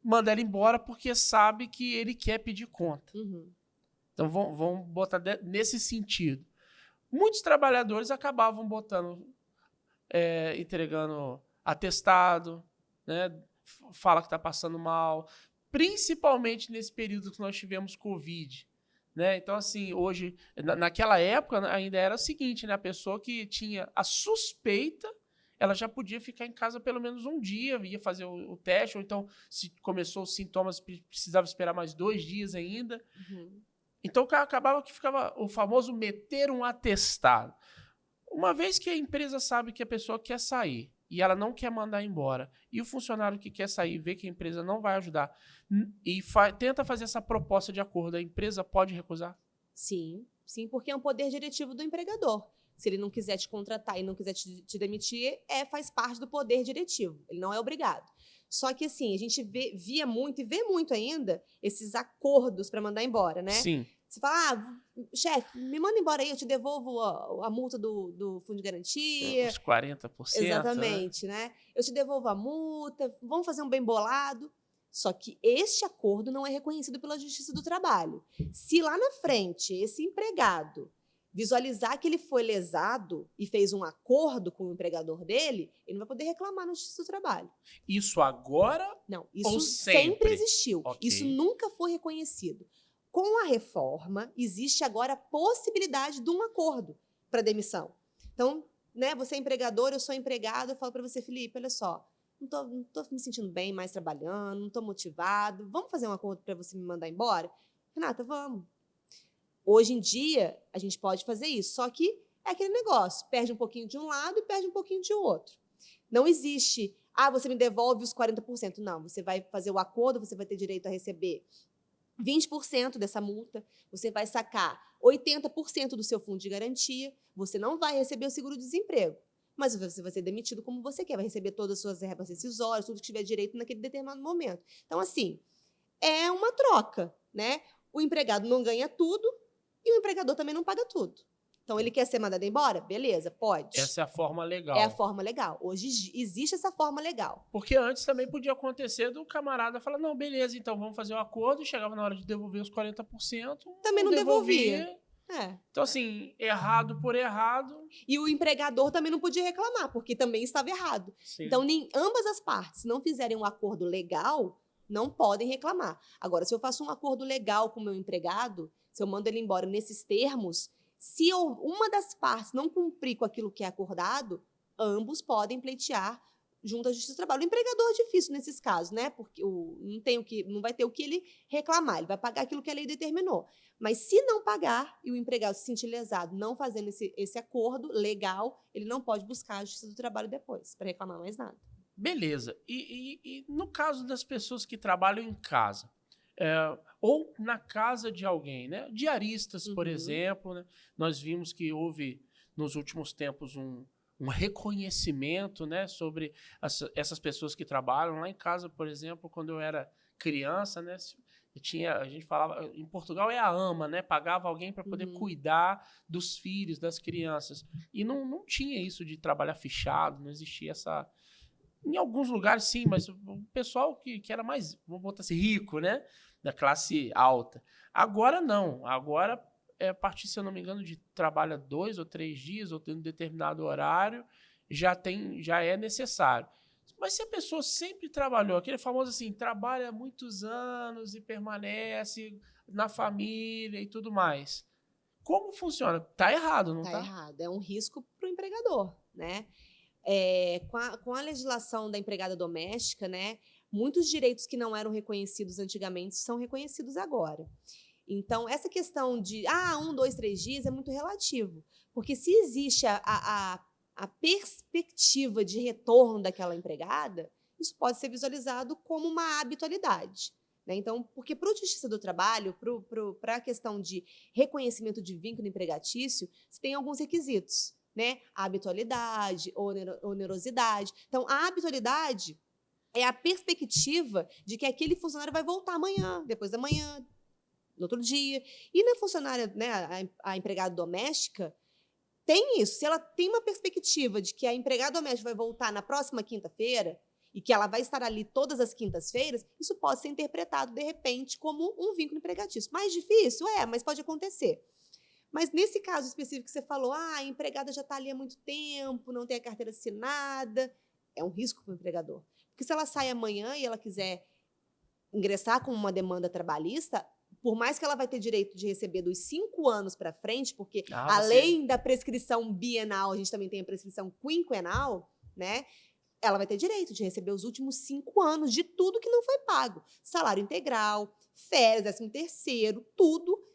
mandar ele embora porque sabe que ele quer pedir conta. Então, vamos botar nesse sentido. Muitos trabalhadores acabavam entregando atestado, né? Fala que está passando mal, principalmente nesse período que nós tivemos Covid. Né? Então, assim, hoje, naquela época, ainda era o seguinte, né? A pessoa que tinha a suspeita, ela já podia ficar em casa pelo menos um dia, ia fazer o teste, ou então, se começou os sintomas, precisava esperar mais 2 dias ainda. Então, acabava que ficava o famoso meter um atestado. Uma vez que a empresa sabe que a pessoa quer sair e ela não quer mandar embora, e o funcionário que quer sair vê que a empresa não vai ajudar e tenta fazer essa proposta de acordo, a empresa pode recusar? Sim, porque é um poder diretivo do empregador. Se ele não quiser te contratar e não quiser te demitir, faz parte do poder diretivo. Ele não é obrigado. Só que, assim, a gente via muito e vê muito ainda esses acordos para mandar embora, né? Sim. Você fala, chefe, me manda embora aí, eu te devolvo a multa do fundo de garantia. Uns 40%. Exatamente, né? Eu te devolvo a multa, vamos fazer um bem bolado. Só que este acordo não é reconhecido pela Justiça do Trabalho. Se lá na frente esse empregado visualizar que ele foi lesado e fez um acordo com o empregador dele, ele não vai poder reclamar na Justiça do Trabalho. Isso agora? Não, isso ou sempre existiu. Okay. Isso nunca foi reconhecido. Com a reforma, existe agora a possibilidade de um acordo para demissão. Então, né, você é empregador, eu sou empregado, eu falo para você, Felipe, olha só, não tô me sentindo bem mais trabalhando, não tô motivado, vamos fazer um acordo para você me mandar embora? Renata, vamos. Hoje em dia, a gente pode fazer isso, só que é aquele negócio, perde um pouquinho de um lado e perde um pouquinho de outro. Não existe, você me devolve os 40%. Não, você vai fazer o acordo, você vai ter direito a receber 20% dessa multa, você vai sacar 80% do seu fundo de garantia, você não vai receber o seguro-desemprego, mas você vai ser demitido como você quer, vai receber todas as suas verbas rescisórias, tudo que tiver direito naquele determinado momento. Então, assim, é uma troca, né? O empregado não ganha tudo e o empregador também não paga tudo. Então, ele quer ser mandado embora? Beleza, pode. Essa é a forma legal. É a forma legal. Hoje existe essa forma legal. Porque antes também podia acontecer do camarada falar, não, beleza, então vamos fazer o acordo, e chegava na hora de devolver os 40%, também não devolvia. Então, assim, errado por errado. E o empregador também não podia reclamar, porque também estava errado. Sim. Então, ambas as partes, se não fizerem um acordo legal, não podem reclamar. Agora, se eu faço um acordo legal com o meu empregado, se eu mando ele embora nesses termos, se uma das partes não cumprir com aquilo que é acordado, ambos podem pleitear junto à Justiça do Trabalho. O empregador é difícil nesses casos, né? Porque não vai ter o que ele reclamar, ele vai pagar aquilo que a lei determinou. Mas se não pagar e o empregado se sentir lesado não fazendo esse acordo legal, ele não pode buscar a Justiça do Trabalho depois, para reclamar mais nada. Beleza. E no caso das pessoas que trabalham em casa, ou na casa de alguém, né? Diaristas, por exemplo, né? Nós vimos que houve, nos últimos tempos, um reconhecimento, né, sobre essas pessoas que trabalham. Lá em casa, por exemplo, quando eu era criança, né, a gente falava, em Portugal é a ama, né, pagava alguém para poder cuidar dos filhos, das crianças. E não tinha isso de trabalhar fichado, não existia essa... Em alguns lugares, sim, mas o pessoal que era mais, vamos botar assim, rico, né, da classe alta. Agora não, agora... a partir, se eu não me engano, de trabalha 2 ou 3 dias, ou tem um determinado horário, já é necessário. Mas se a pessoa sempre trabalhou, aquele famoso assim, trabalha há muitos anos e permanece na família e tudo mais, como funciona? Tá errado, não tá? Tá errado, é um risco para o empregador, né? Com a legislação da empregada doméstica, né, muitos direitos que não eram reconhecidos antigamente são reconhecidos agora. Então, essa questão de 1, 2, 3 dias é muito relativo. Porque se existe a perspectiva de retorno daquela empregada, isso pode ser visualizado como uma habitualidade. Né? Então, porque para a Justiça do Trabalho, para a questão de reconhecimento de vínculo empregatício, você tem alguns requisitos. Né? A habitualidade, onerosidade. Então, a habitualidade é a perspectiva de que aquele funcionário vai voltar amanhã, depois da manhã, no outro dia. E na funcionária, né, a empregada doméstica, tem isso. Se ela tem uma perspectiva de que a empregada doméstica vai voltar na próxima quinta-feira e que ela vai estar ali todas as quintas-feiras, isso pode ser interpretado, de repente, como um vínculo empregatício. Mais difícil? mas pode acontecer. Mas nesse caso específico que você falou, a empregada já está ali há muito tempo, não tem a carteira assinada, é um risco para o empregador. Porque se ela sai amanhã e ela quiser ingressar com uma demanda trabalhista, por mais que ela vai ter direito de receber dos 5 anos para frente, porque além da prescrição bienal, a gente também tem a prescrição quinquenal, né? Ela vai ter direito de receber os últimos 5 anos de tudo que não foi pago. Salário integral, férias, 13º, tudo.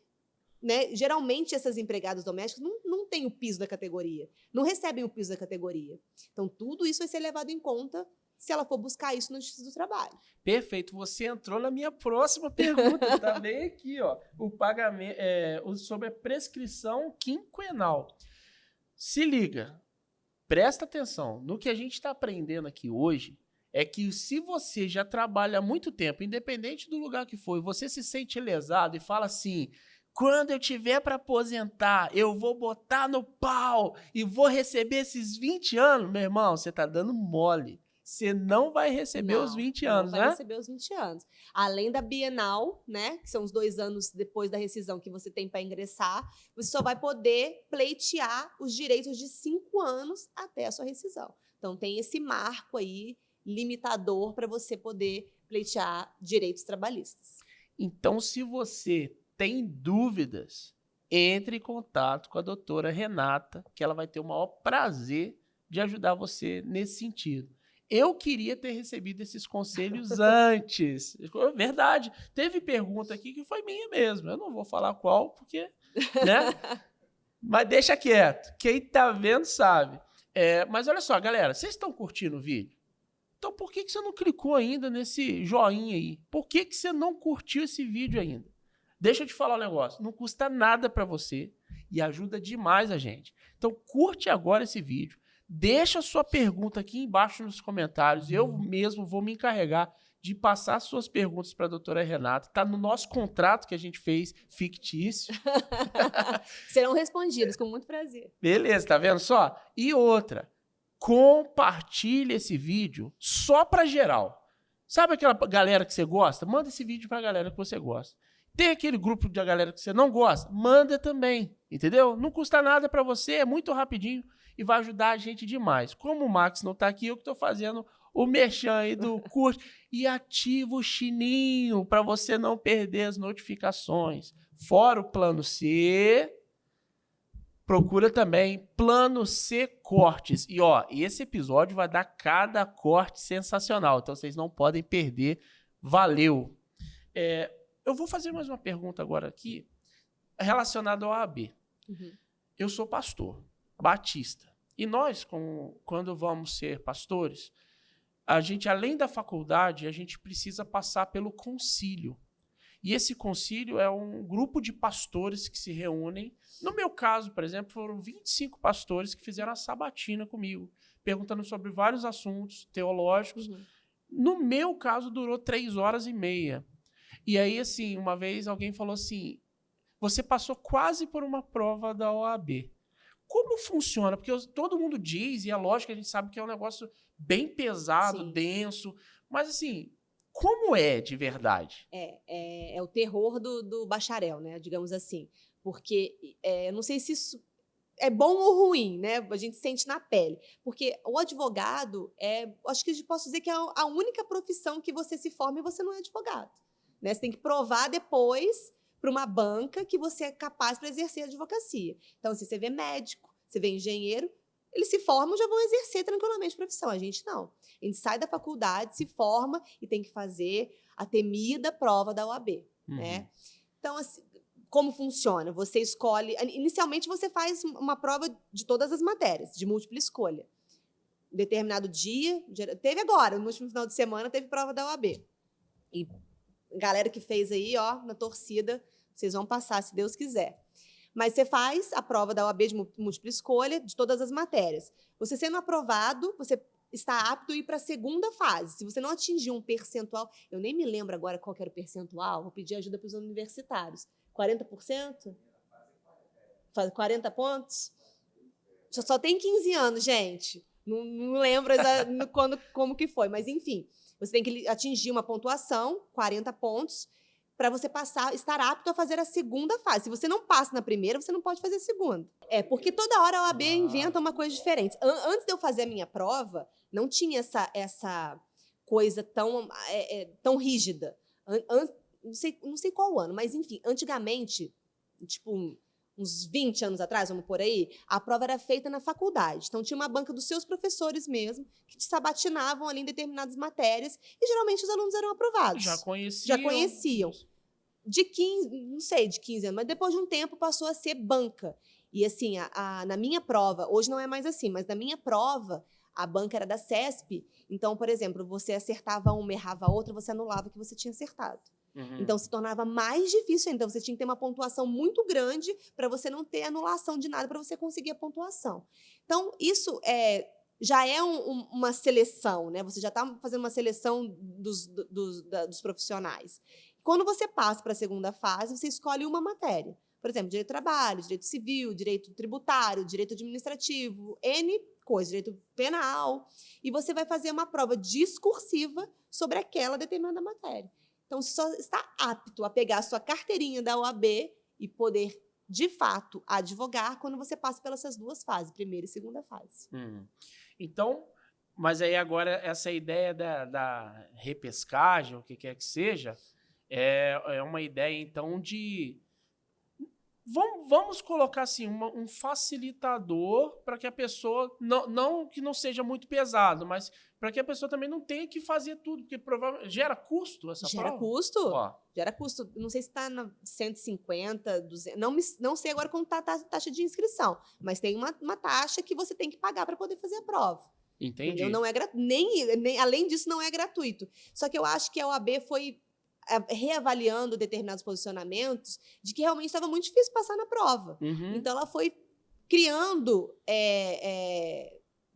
Né? Geralmente, essas empregadas domésticas não têm o piso da categoria, não recebem o piso da categoria. Então, tudo isso vai ser levado em conta se ela for buscar isso na Justiça do Trabalho. Perfeito. Você entrou na minha próxima pergunta. Tá bem aqui, ó. O pagamento sobre a prescrição quinquenal. Se liga. Presta atenção. No que a gente está aprendendo aqui hoje, é que se você já trabalha há muito tempo, independente do lugar que for, e você se sente lesado e fala assim... Quando eu tiver para aposentar, eu vou botar no pau e vou receber esses 20 anos. Meu irmão, você tá dando mole. Você não vai receber os 20 anos, né? Não vai receber os 20 anos. Além da bienal, né, que são os 2 anos depois da rescisão que você tem para ingressar, você só vai poder pleitear os direitos de 5 anos até a sua rescisão. Então, tem esse marco aí, limitador, para você poder pleitear direitos trabalhistas. Então, se você tem dúvidas, entre em contato com a doutora Renata, que ela vai ter o maior prazer de ajudar você nesse sentido. Eu queria ter recebido esses conselhos antes. Verdade. Teve pergunta aqui que foi minha mesmo. Eu não vou falar qual, porque, né? Mas deixa quieto. Quem tá vendo sabe. Mas olha só, galera. Vocês estão curtindo o vídeo? Então por que você não clicou ainda nesse joinha aí? Por que você não curtiu esse vídeo ainda? Deixa eu te falar um negócio. Não custa nada para você e ajuda demais a gente. Então curte agora esse vídeo. Deixa a sua pergunta aqui embaixo nos comentários. Eu mesmo vou me encarregar de passar suas perguntas para a doutora Renata. Está no nosso contrato que a gente fez, fictício. Serão respondidos, com muito prazer. Beleza, tá vendo só? E outra, compartilhe esse vídeo só para geral. Sabe aquela galera que você gosta? Manda esse vídeo para a galera que você gosta. Tem aquele grupo de galera que você não gosta? Manda também, entendeu? Não custa nada para você, é muito rapidinho e vai ajudar a gente demais. Como o Max não tá aqui, eu que tô fazendo o merchan aí do curso. E ativa o sininho para você não perder as notificações. Fora o plano C, procura também plano C cortes. E ó, esse episódio vai dar cada corte sensacional, então vocês não podem perder. Valeu! Eu vou fazer mais uma pergunta agora aqui, relacionada ao AB. Uhum. Eu sou pastor batista. E nós, quando vamos ser pastores, a gente, além da faculdade, a gente precisa passar pelo concílio. E esse concílio é um grupo de pastores que se reúnem. No meu caso, por exemplo, foram 25 pastores que fizeram a sabatina comigo, perguntando sobre vários assuntos teológicos. Uhum. No meu caso, durou 3h30. E aí, assim, uma vez alguém falou assim, você passou quase por uma prova da OAB. Como funciona? Porque todo mundo diz, e é lógico que a gente sabe que é um negócio bem pesado, Sim. denso, mas assim, como é de verdade? É o terror do bacharel, né? Digamos assim. Porque eu não sei se isso é bom ou ruim, né? A gente sente na pele. Porque o advogado acho que eu posso dizer que é a única profissão que você se forma e você não é advogado. Né? Você tem que provar depois para uma banca que você é capaz para exercer a advocacia. Então, assim, você vê médico, você vê engenheiro, eles se formam e já vão exercer tranquilamente a profissão. A gente não. A gente sai da faculdade, se forma e tem que fazer a temida prova da OAB. Né? Então, assim, como funciona? Você escolhe... Inicialmente, você faz uma prova de todas as matérias, de múltipla escolha. Em determinado dia... Teve agora, no último final de semana, teve prova da OAB. E galera que fez aí, ó, na torcida, vocês vão passar, se Deus quiser. Mas você faz a prova da OAB de múltipla escolha de todas as matérias. Você sendo aprovado, você está apto a ir para a segunda fase. Se você não atingir um percentual, eu nem me lembro agora qual que era o percentual, vou pedir ajuda para os universitários. 40%? 40 pontos? Só tem 15 anos, gente. Não lembro como que foi, mas enfim. Você tem que atingir uma pontuação, 40 pontos, para você estar apto a fazer a segunda fase. Se você não passa na primeira, você não pode fazer a segunda. Porque toda hora a OAB inventa uma coisa diferente. Antes de eu fazer a minha prova, não tinha essa coisa tão rígida. Não sei qual ano, mas enfim, antigamente, tipo uns 20 anos atrás, vamos por aí, a prova era feita na faculdade. Então, tinha uma banca dos seus professores mesmo, que te sabatinavam ali em determinadas matérias, e geralmente os alunos eram aprovados. Já conheciam. De 15 anos, mas depois de um tempo passou a ser banca. E assim, na minha prova, hoje não é mais assim, mas na minha prova, a banca era da CESP, então, por exemplo, você acertava uma, errava a outra, você anulava o que você tinha acertado. Uhum. Então, se tornava mais difícil ainda. Então, você tinha que ter uma pontuação muito grande para você não ter anulação de nada, para você conseguir a pontuação. Então, isso já é uma seleção, né? Você já está fazendo uma seleção dos profissionais. Quando você passa para a segunda fase, você escolhe uma matéria. Por exemplo, direito do trabalho, direito civil, direito tributário, direito administrativo, N coisas, direito penal. E você vai fazer uma prova discursiva sobre aquela determinada matéria. Então, você só está apto a pegar a sua carteirinha da OAB e poder, de fato, advogar quando você passa pelas essas duas fases, primeira e segunda fase. Então, mas aí agora essa ideia da repescagem, o que quer que seja, é uma ideia, então, de... Vamos colocar assim, um facilitador para que a pessoa, não que não seja muito pesado, mas para que a pessoa também não tenha que fazer tudo, porque provavelmente gera custo essa Gera prova? custo. Ó, Gera custo. Não sei se está na 150, 200. Não sei agora como está a taxa de inscrição, mas tem uma taxa que você tem que pagar para poder fazer a prova. entendi. Entendeu? Não é nem além disso, não é gratuito. Só que eu acho que a OAB foi reavaliando determinados posicionamentos de que realmente estava muito difícil passar na prova. Uhum. Então, ela foi criando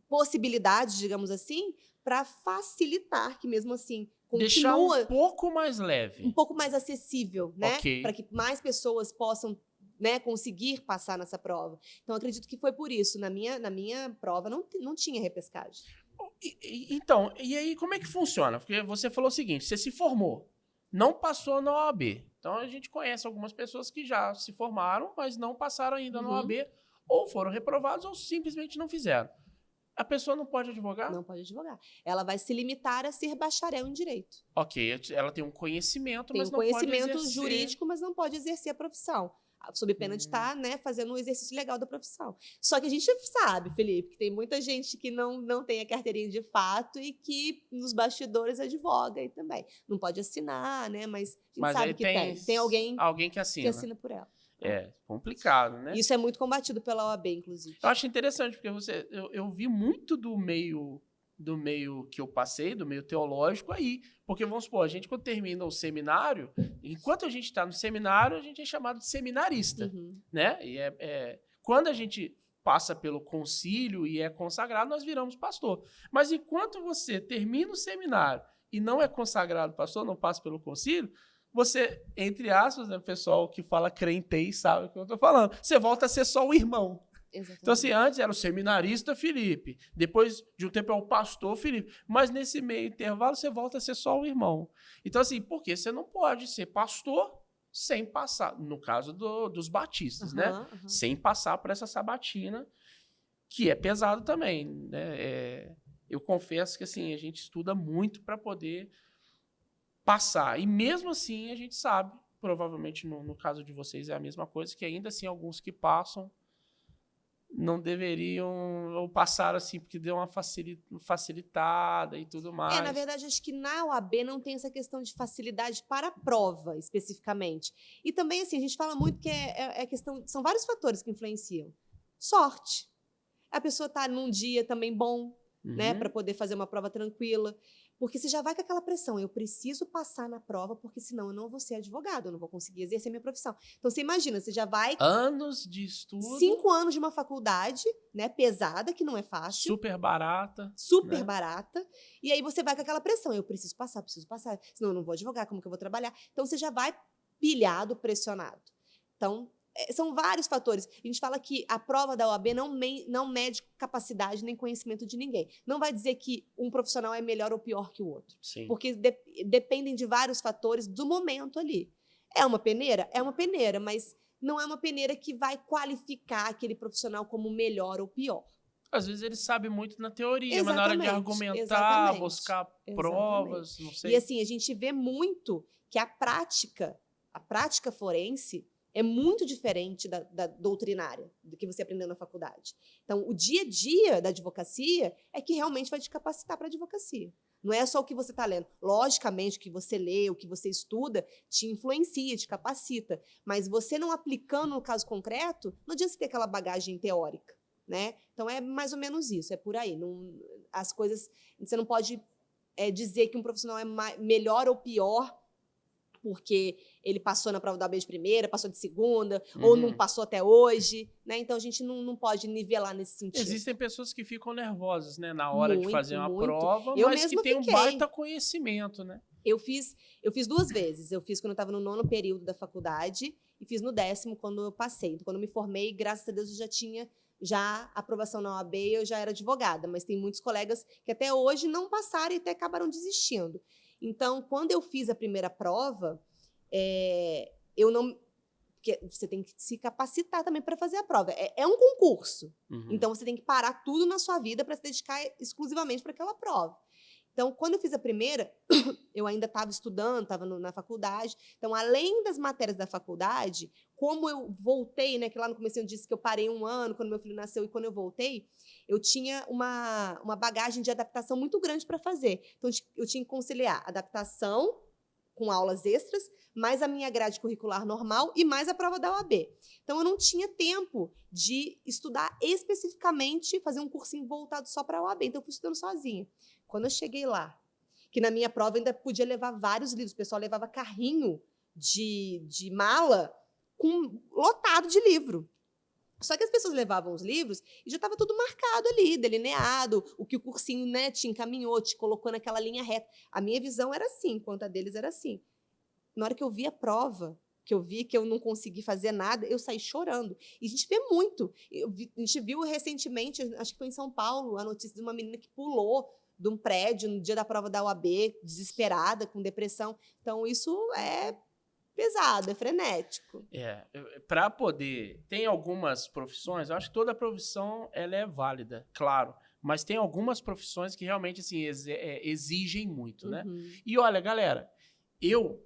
possibilidades, digamos assim, para facilitar, que mesmo assim Deixar continua um pouco mais leve. um pouco mais acessível, né? Ok. Para que mais pessoas possam, né, conseguir passar nessa prova. Então, acredito que foi por isso. Na minha prova não tinha repescagem. Então, e aí como é que funciona? Porque você falou o seguinte, você se formou, não passou na OAB. Então, a gente conhece algumas pessoas que já se formaram, mas não passaram ainda na OAB, ou foram reprovados, ou simplesmente não fizeram. A pessoa não pode advogar? Não pode advogar. Ela vai se limitar a ser bacharel em direito. Ok, ela tem um conhecimento, Tem mas um não pode conhecimento exercer. jurídico, mas não pode exercer a profissão. Sob pena de estar, né, fazendo um exercício legal da profissão. Só que a gente sabe, Felipe, que tem muita gente que não tem a carteirinha de fato e que nos bastidores advoga aí também. Não pode assinar, né? Mas a gente sabe que tem alguém que que assina por ela. É complicado, né? Isso é muito combatido pela OAB, inclusive. Eu acho interessante, porque eu vi muito do meio que eu passei, do meio teológico aí. Porque, vamos supor, a gente quando termina o seminário, enquanto a gente está no seminário, a gente é chamado de seminarista, né? E quando a gente passa pelo concílio e é consagrado, nós viramos pastor. Mas enquanto você termina o seminário e não é consagrado pastor, não passa pelo concílio, você, entre aspas, né, o pessoal que fala crentez sabe o que eu estou falando, você volta a ser só o irmão. Exatamente. Então, assim, antes era o seminarista Felipe, depois de um tempo é o pastor Felipe, mas nesse meio intervalo você volta a ser só o irmão. Então, assim, por que você não pode ser pastor sem passar, no caso dos batistas, né? Sem passar por essa sabatina, que é pesado também, né? Eu confesso que, assim, a gente estuda muito para poder passar. E mesmo assim, a gente sabe, provavelmente no caso de vocês é a mesma coisa, que ainda assim alguns que passam não deveriam, ou passaram assim, porque deu uma facilitada e tudo mais. Na verdade, acho que na OAB não tem essa questão de facilidade para a prova, especificamente. E também, assim, a gente fala muito que é questão, são vários fatores que influenciam. Sorte. A pessoa está num dia também bom, né, para poder fazer uma prova tranquila. Porque você já vai com aquela pressão, eu preciso passar na prova, porque senão eu não vou ser advogado, eu não vou conseguir exercer minha profissão. Então, você imagina, você já vai... Anos de estudo. 5 anos de uma faculdade, né, pesada, que não é fácil. Super barata. Super né? barata. E aí você vai com aquela pressão, eu preciso passar, senão eu não vou advogar, como que eu vou trabalhar? Então, você já vai pilhado, pressionado. Então, são vários fatores. A gente fala que a prova da OAB não mede capacidade nem conhecimento de ninguém. Não vai dizer que um profissional é melhor ou pior que o outro. Sim. Porque dependem de vários fatores do momento ali. É uma peneira? É uma peneira, mas não é uma peneira que vai qualificar aquele profissional como melhor ou pior. Às vezes ele sabe muito na teoria, Exatamente, mas na hora de argumentar, buscar provas, não sei. E assim, a gente vê muito que a prática forense é muito diferente da doutrinária, do que você aprendeu na faculdade. Então, o dia a dia da advocacia é que realmente vai te capacitar para a advocacia. Não é só o que você está lendo. Logicamente, o que você lê, o que você estuda, te influencia, te capacita. Mas você não aplicando no caso concreto, não adianta você ter aquela bagagem teórica, né? Então, é mais ou menos isso, é por aí. As coisas, você não pode dizer que um profissional é melhor ou pior porque ele passou na prova da OAB de primeira, passou de segunda, ou não passou até hoje, né? Então, a gente não pode nivelar nesse sentido. Existem pessoas que ficam nervosas, né? Na hora de fazer uma muito. prova, Eu mas que mesma tem um fiquei. baita conhecimento, né? Eu fiz 2 vezes. Eu fiz quando eu estava no 9º período da faculdade e fiz no 10º quando eu passei. Então, quando eu me formei, graças a Deus, eu já tinha aprovação na OAB e eu já era advogada. Mas tem muitos colegas que até hoje não passaram e até acabaram desistindo. Então, quando eu fiz a primeira prova, porque você tem que se capacitar também para fazer a prova. É um concurso. Então, você tem que parar tudo na sua vida para se dedicar exclusivamente para aquela prova. Então, quando eu fiz a primeira, eu ainda estava estudando, estava na faculdade. Então, além das matérias da faculdade, como eu voltei, né? Que lá no começo eu disse que eu parei 1 ano quando meu filho nasceu, e quando eu voltei, eu tinha uma bagagem de adaptação muito grande para fazer. Então, eu tinha que conciliar adaptação com aulas extras, mais a minha grade curricular normal e mais a prova da OAB. Então, eu não tinha tempo de estudar especificamente, fazer um cursinho voltado só para a OAB. Então, eu fui estudando sozinha. Quando eu cheguei lá, que na minha prova ainda podia levar vários livros, o pessoal levava carrinho de mala lotado de livro. Só que as pessoas levavam os livros e já estava tudo marcado ali, delineado, o que o cursinho, né, te encaminhou, te colocou naquela linha reta. A minha visão era assim, enquanto a deles era assim. Na hora que eu vi a prova, que eu vi que eu não consegui fazer nada, eu saí chorando. E a gente vê muito. A gente viu recentemente, acho que foi em São Paulo, a notícia de uma menina que pulou de um prédio no dia da prova da UAB, desesperada, com depressão. Então, isso é pesado, é frenético. Para poder... Tem algumas profissões, eu acho que toda profissão ela é válida, claro. Mas tem algumas profissões que realmente assim, exigem muito, né? E olha, galera,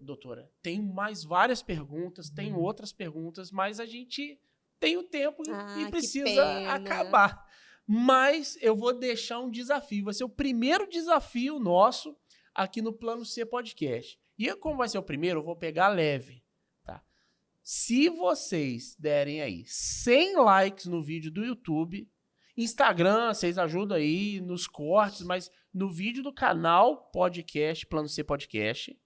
doutora, tenho mais várias perguntas, tenho outras perguntas, mas a gente tem o tempo e precisa acabar. Mas eu vou deixar um desafio. Vai ser o primeiro desafio nosso aqui no Plano C Podcast. E como vai ser o primeiro, eu vou pegar leve, tá? Se vocês derem aí 100 likes no vídeo do YouTube, Instagram, vocês ajudam aí nos cortes, mas no vídeo do canal podcast, Plano C Podcast,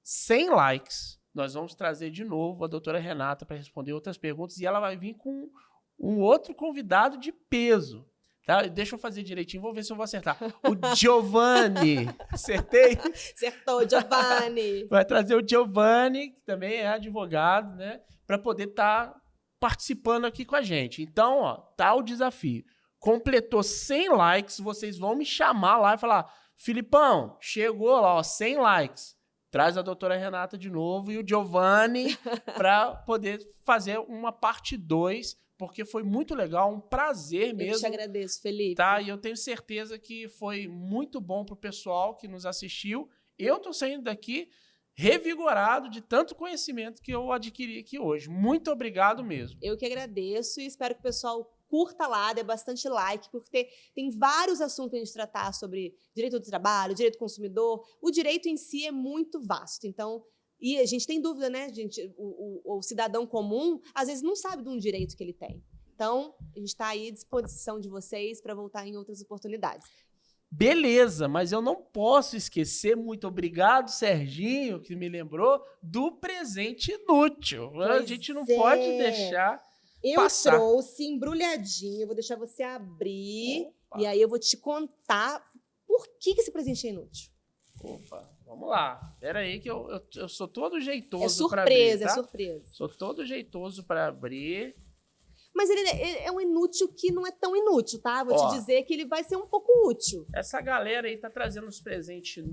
100 likes, nós vamos trazer de novo a doutora Renata para responder outras perguntas e ela vai vir com um outro convidado de peso. Tá? Deixa eu fazer direitinho, vou ver se eu vou acertar. O Giovanni. Acertei? Acertou, Giovanni. Vai trazer o Giovanni, que também é advogado, né? Para poder estar participando aqui com a gente. Então, ó, tá o desafio. Completou 100 likes, vocês vão me chamar lá e falar: Filipão, chegou lá, ó, 100 likes. Traz a doutora Renata de novo e o Giovanni para poder fazer uma parte 2, porque foi muito legal, um prazer mesmo. Eu te agradeço, Felipe. Tá? E eu tenho certeza que foi muito bom pro pessoal que nos assistiu. Eu tô saindo daqui revigorado de tanto conhecimento que eu adquiri aqui hoje. Muito obrigado mesmo. Eu que agradeço e espero que o pessoal curta lá, dê bastante like, porque tem vários assuntos a gente tratar sobre direito do trabalho, direito do consumidor. O direito em si é muito vasto, então... E a gente tem dúvida, né, gente? O cidadão comum, às vezes, não sabe de um direito que ele tem. Então, a gente está aí à disposição de vocês para voltar em outras oportunidades. Beleza, mas eu não posso esquecer, muito obrigado, Serginho, que me lembrou, do presente inútil. Pois a gente não pode deixar passar. Eu trouxe embrulhadinho, eu vou deixar você abrir, e aí eu vou te contar por que esse presente é inútil. Opa. Vamos lá. Pera aí que eu sou todo jeitoso para abrir, É surpresa, tá? é surpresa. Sou todo jeitoso para abrir. Mas ele é um inútil que não é tão inútil, tá? Vou te dizer que ele vai ser um pouco útil. Essa galera aí tá trazendo uns presentes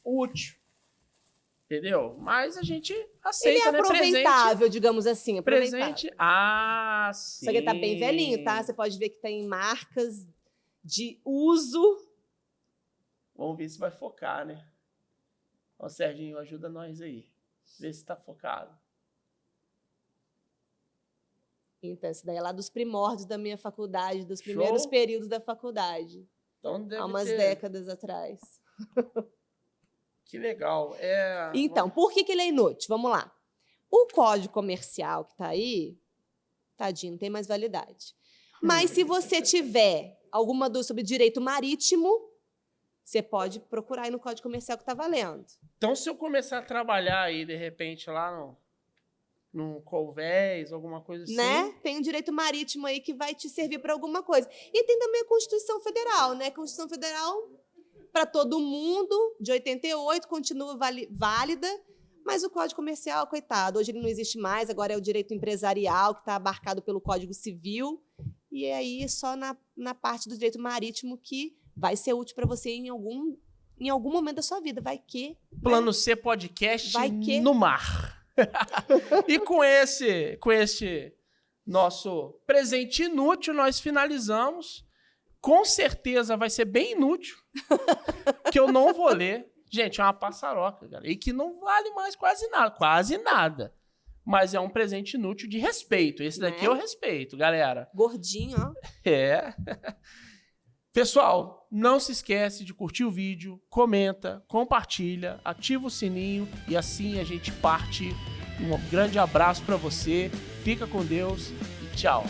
útil. Entendeu? Mas a gente aceita, ele é aproveitável, presente, digamos assim. Aproveitável. Presente. Sim. Só que ele tá bem velhinho, tá? Você pode ver que tem marcas de uso. Vamos ver se vai focar, né? Ó, Serginho, ajuda nós aí. Vê se tá focado. Então, isso daí é lá dos primórdios da minha faculdade, dos primeiros períodos da faculdade. Então deve há umas décadas atrás. Que legal. Então, por que ele é inútil? Vamos lá. O Código Comercial que tá aí, tadinho, não tem mais validade. Mas se você tiver alguma dúvida sobre direito marítimo, você pode procurar aí no Código Comercial que tá valendo. Então, se eu começar a trabalhar aí, de repente, lá no Colvés, alguma coisa assim... Né? Tem um direito marítimo aí que vai te servir para alguma coisa. E tem também a Constituição Federal, né? A Constituição Federal, para todo mundo, de 88, continua válida, mas o Código Comercial, coitado, hoje ele não existe mais, agora é o direito empresarial, que está abarcado pelo Código Civil, e é aí só na parte do direito marítimo que vai ser útil para você em algum momento da sua vida. Vai que... Plano C Podcast no mar. E com esse nosso presente inútil, nós finalizamos. Com certeza vai ser bem inútil, que eu não vou ler. Gente, é uma passaroca, galera. E que não vale mais quase nada. mas é um presente inútil de respeito. Esse daqui Né? eu respeito, galera. Gordinho, ó. É. Pessoal, não se esquece de curtir o vídeo, comenta, compartilha, ativa o sininho e assim a gente parte. Um grande abraço para você, fica com Deus e tchau.